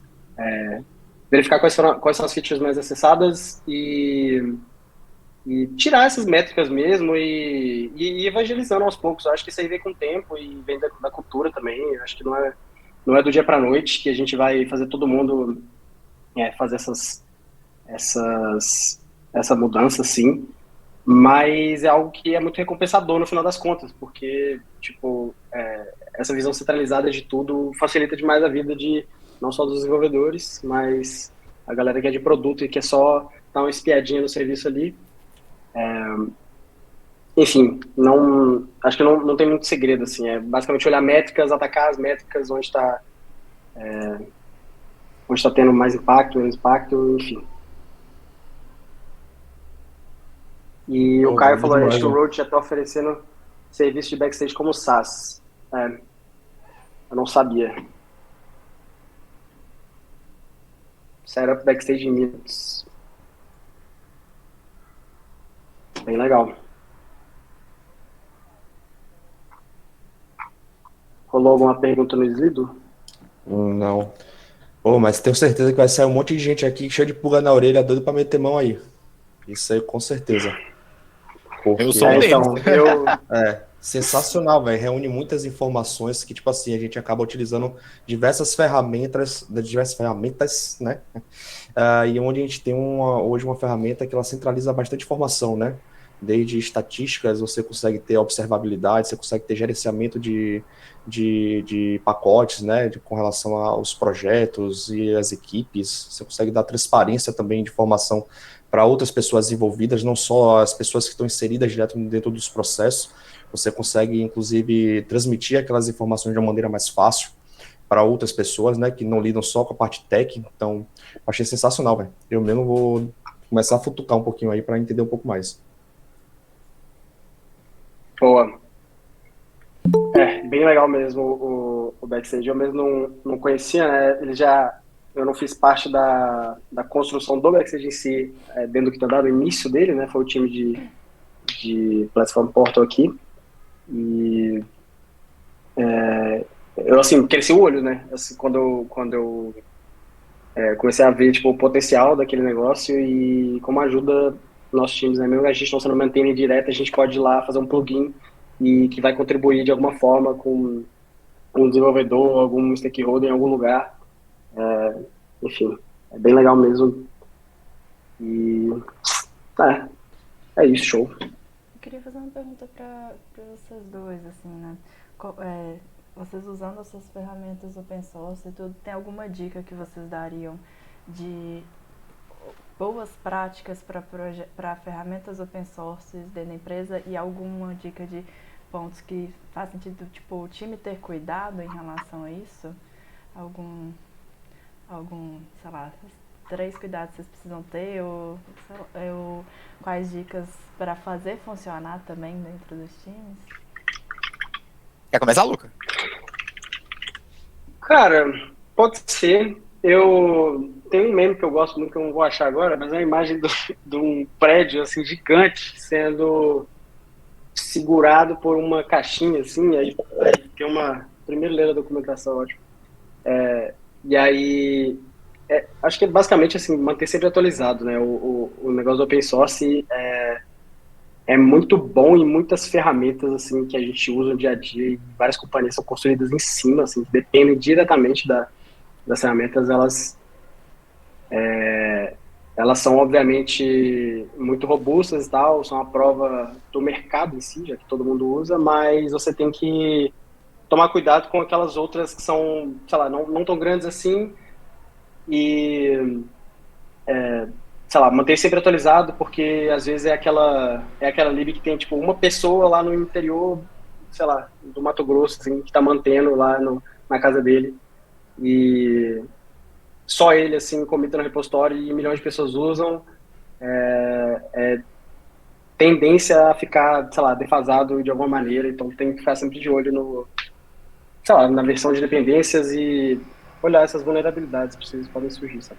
verificar quais são as features mais acessadas e tirar essas métricas mesmo e ir evangelizando aos poucos. Eu acho que isso aí vem com o tempo e vem da cultura também. Eu acho que não é do dia para a noite que a gente vai fazer todo mundo fazer essa mudança, sim. Mas é algo que é muito recompensador no final das contas, porque, tipo, essa visão centralizada de tudo facilita demais a vida de não só dos desenvolvedores, mas a galera que é de produto e que é só dar uma espiadinha no serviço ali. Enfim, acho que não tem muito segredo, assim. É basicamente olhar métricas, atacar as métricas onde está tendo mais impacto, menos impacto, enfim. E o Caio falou, acho que o Road já está oferecendo serviço de Backstage como SaaS. Eu não sabia. Setup Backstage em Minutes. Bem legal. Rolou alguma pergunta no Slido? Não. Mas tenho certeza que vai sair um monte de gente aqui cheio de pulga na orelha, doido pra meter mão aí. Isso aí, com certeza. Eu sou um deles. Então, sensacional, velho. Reúne muitas informações que, tipo assim, a gente acaba utilizando diversas ferramentas, né? E onde a gente tem hoje uma ferramenta que ela centraliza bastante informação, né? Desde estatísticas, você consegue ter observabilidade, você consegue ter gerenciamento de pacotes, né? Com relação aos projetos e as equipes. Você consegue dar transparência também de informação para outras pessoas envolvidas, não só as pessoas que estão inseridas direto dentro dos processos. Você consegue, inclusive, transmitir aquelas informações de uma maneira mais fácil para outras pessoas, né, que não lidam só com a parte técnica. Então, achei sensacional, velho. Eu mesmo vou começar a futucar um pouquinho aí para entender um pouco mais. Boa. Bem legal mesmo o Backstage. Eu mesmo não conhecia, né? Eu não fiz parte da construção do Backstage em si, dentro do Quinto Andar, no início dele, né? Foi o time de Platform Portal aqui. E eu, assim, cresci o olho, né? Assim, quando eu comecei a ver, tipo, o potencial daquele negócio e como ajuda nossos times, né? Mesmo que a gente não sendo maintainer direto, a gente pode ir lá fazer um plugin e que vai contribuir de alguma forma com um desenvolvedor, algum stakeholder em algum lugar. Enfim, é bem legal mesmo. E é isso, show. Eu queria fazer uma pergunta para vocês dois, assim, né? Vocês usando essas ferramentas open source e tudo, tem alguma dica que vocês dariam de boas práticas para ferramentas open source dentro da empresa e alguma dica de pontos que faz sentido, tipo, o time ter cuidado em relação a isso? Algum, sei lá, 3 cuidados que vocês precisam ter ou quais dicas para fazer funcionar também dentro dos times? Quer começar, Luca? Cara, pode ser. Eu tenho um meme que eu gosto muito, que eu não vou achar agora, mas é a imagem de um prédio assim, gigante sendo segurado por uma caixinha, assim, aí tem Primeiro ler a documentação, ótimo. E aí, acho que é basicamente assim, manter sempre atualizado, né? O negócio do open source é muito bom em muitas ferramentas assim que a gente usa no dia a dia e várias companhias são construídas em cima, assim, que dependem diretamente das ferramentas, elas são obviamente muito robustas e tal, são a prova do mercado em si, já que todo mundo usa, mas você tem que tomar cuidado com aquelas outras que são, sei lá, não tão grandes assim e sei lá, manter sempre atualizado, porque às vezes é aquela lib que tem, tipo, uma pessoa lá no interior, sei lá, do Mato Grosso, assim, que tá mantendo lá na casa dele, e só ele, assim, comita no repositório e milhões de pessoas usam, tendência a ficar, sei lá, defasado de alguma maneira, então tem que ficar sempre de olho sei lá, na versão de dependências e olhar essas vulnerabilidades que podem surgir, sabe?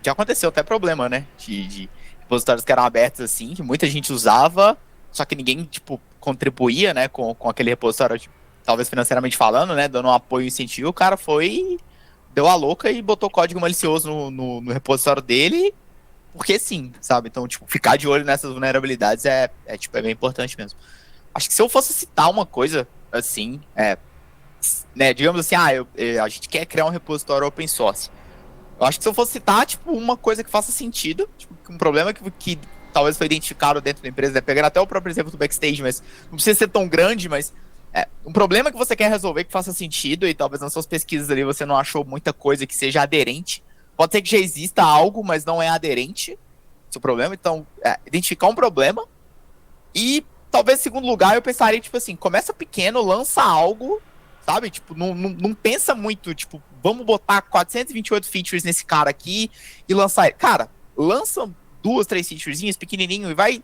Já aconteceu até problema, né? De repositórios que eram abertos assim, que muita gente usava, só que ninguém, tipo, contribuía, né, com aquele repositório, tipo, talvez financeiramente falando, né, dando um apoio e incentivo, o cara foi, deu a louca e botou código malicioso no repositório dele, porque sim, sabe? Então, tipo, ficar de olho nessas vulnerabilidades tipo, é bem importante mesmo. Acho que se eu fosse citar uma coisa, assim, né, digamos assim, a gente quer criar um repositório open source. Eu acho que se eu fosse citar, tipo, uma coisa que faça sentido, tipo, um problema que talvez foi identificado dentro da empresa, né? Pegando até o próprio exemplo do Backstage, mas não precisa ser tão grande, mas um problema que você quer resolver que faça sentido e talvez nas suas pesquisas ali você não achou muita coisa que seja aderente. Pode ser que já exista algo, mas não é aderente esse problema. Então, identificar um problema e talvez, em segundo lugar, eu pensaria, tipo assim, começa pequeno, lança algo, sabe? Tipo, não pensa muito, tipo, vamos botar 428 features nesse cara aqui e lançar ele. Cara, lança 2, 3 featurezinhas pequenininho e vai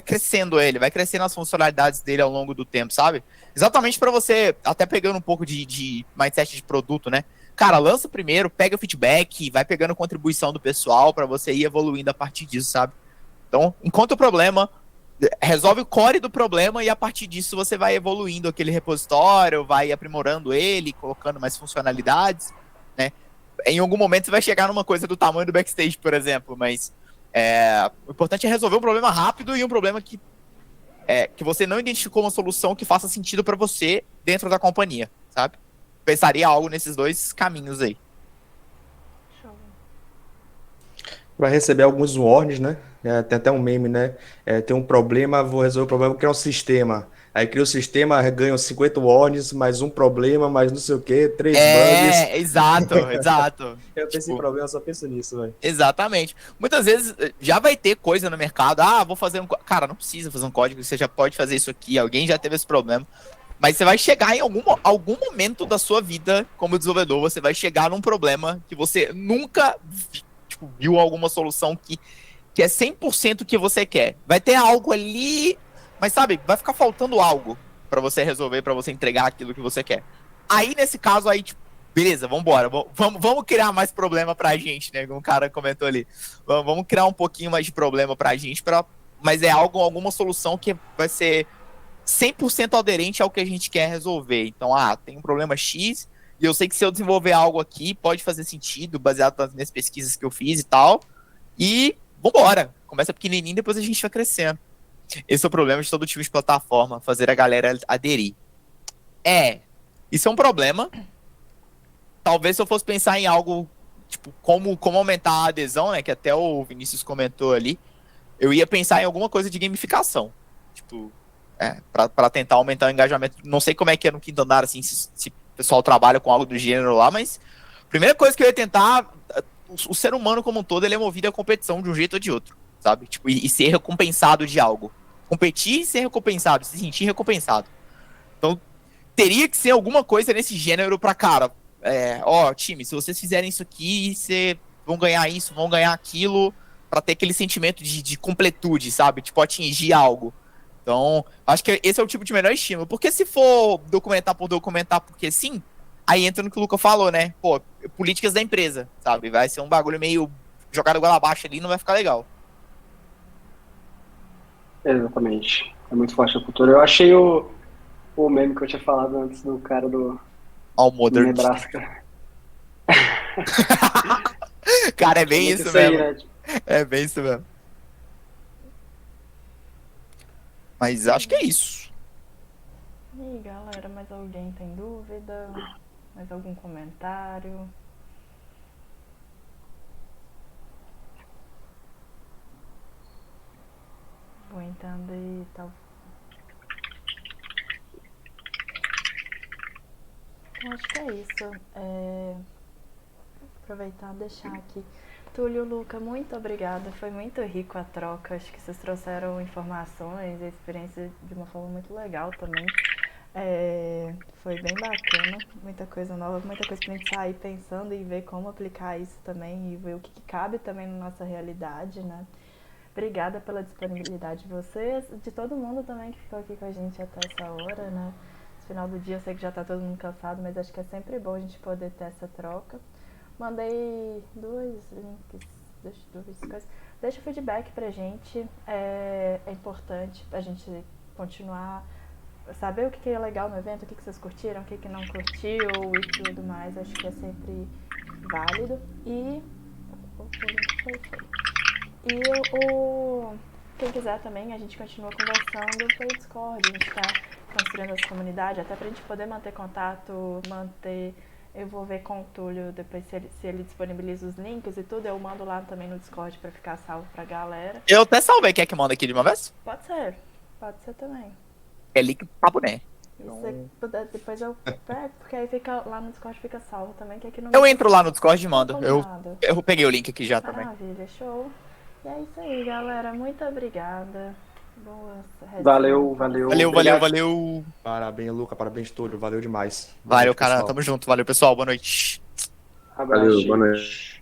crescendo ele, vai crescendo as funcionalidades dele ao longo do tempo, sabe? Exatamente para você, até pegando um pouco de mindset de produto, né? Cara, lança primeiro, pega o feedback, vai pegando contribuição do pessoal para você ir evoluindo a partir disso, sabe? Então, encontra o problema, resolve o core do problema e a partir disso você vai evoluindo aquele repositório, vai aprimorando ele, colocando mais funcionalidades, né? Em algum momento você vai chegar numa coisa do tamanho do Backstage, por exemplo, mas o importante é resolver um problema rápido e um problema que você não identificou uma solução que faça sentido para você dentro da companhia, sabe? Pensaria algo nesses dois caminhos aí. Vai receber alguns warnings, né? Tem até um meme, né? Tem um problema, vou resolver o problema, vou criar um sistema. Aí cria o sistema, ganham 50 warnings, mais um problema, mais não sei o quê, 3 bugs. Exato, exato. Eu penso em problema, só penso nisso, velho. Exatamente. Muitas vezes já vai ter coisa no mercado. Vou fazer um. Cara, não precisa fazer um código, você já pode fazer isso aqui. Alguém já teve esse problema. Mas você vai chegar em algum momento da sua vida como desenvolvedor, você vai chegar num problema que você nunca viu alguma solução que é 100% o que você quer. Vai ter algo ali, mas sabe, vai ficar faltando algo pra você resolver, pra você entregar aquilo que você quer. Aí, nesse caso, tipo, beleza, vambora, vamos criar mais problema pra gente, né? Como o cara comentou ali. Vamos criar um pouquinho mais de problema pra gente, mas é alguma solução que vai ser 100% aderente ao que a gente quer resolver. Então, tem um problema X, e eu sei que se eu desenvolver algo aqui, pode fazer sentido, baseado nas minhas pesquisas que eu fiz e tal, e vambora. Começa pequenininho, depois a gente vai crescendo. Esse é o problema de todo tipo de plataforma, fazer a galera aderir. Isso é um problema. Talvez se eu fosse pensar em algo, tipo, como aumentar a adesão, né, que até o Vinícius comentou ali, eu ia pensar em alguma coisa de gamificação. Tipo, pra tentar aumentar o engajamento. Não sei como é que é no Quinto Andar, assim, se o pessoal trabalha com algo do gênero lá, mas a primeira coisa que eu ia tentar, o ser humano como um todo, ele é movido à competição de um jeito ou de outro, sabe? Tipo, e ser recompensado de algo. Competir e ser recompensado, se sentir recompensado. Então, teria que ser alguma coisa nesse gênero pra, cara, time, se vocês fizerem isso aqui, vocês vão ganhar isso, vão ganhar aquilo, pra ter aquele sentimento de completude, sabe? Tipo, atingir algo. Então, acho que esse é o tipo de melhor estímulo. Porque se for documentar por documentar porque sim, aí entra no que o Luca falou, né? Pô, políticas da empresa, sabe? Vai ser um bagulho meio jogado goela abaixo ali, não vai ficar legal. Exatamente. É muito forte a cultura. Eu achei o meme que eu tinha falado antes do cara Almodert. Nebraska. Cara, é bem Muito isso aí, mesmo. né? É bem isso mesmo. Mas acho que é isso. E aí, galera, mais alguém tem dúvida? Mais algum comentário? Vou entrando aí, tal. Então, acho que é isso. Aproveitar e deixar aqui. Túlio, Luca, muito obrigada. Foi muito rico a troca. Acho que vocês trouxeram informações e experiência de uma forma muito legal também. Foi bem bacana, muita coisa nova, muita coisa pra gente sair pensando e ver como aplicar isso também e ver o que cabe também na nossa realidade, né? Obrigada pela disponibilidade de vocês, de todo mundo também que ficou aqui com a gente até essa hora, né? No final do dia eu sei que já tá todo mundo cansado, mas acho que é sempre bom a gente poder ter essa troca. Mandei dois links, duas coisas. Deixa o feedback pra gente, é importante pra gente continuar, saber o que é legal no evento, o que vocês curtiram, o que não curtiu e tudo mais. Acho que é sempre válido. E quem quiser também, a gente continua conversando pelo Discord. A gente está construindo essa comunidade, até pra gente poder manter contato, eu vou ver com o Túlio depois se ele disponibiliza os links e tudo. Eu mando lá também no Discord pra ficar salvo pra galera. Eu até salvei. Quer que manda aqui de uma vez? Pode ser também. É link pra boné. E se puder, depois eu pego, porque aí fica lá no Discord, fica salvo também, que aqui no Eu entro lá no Discord e mando. Combinado. Eu peguei o link aqui já também. Maravilha, show. E é isso aí, galera. Muito obrigada. Boas Valeu. Valeu. Parabéns, Luca. Parabéns, Túlio. Valeu demais. Valeu, noite, cara. pessoal. Tamo junto. Valeu, pessoal. Boa noite. Abraço. Valeu, boa noite.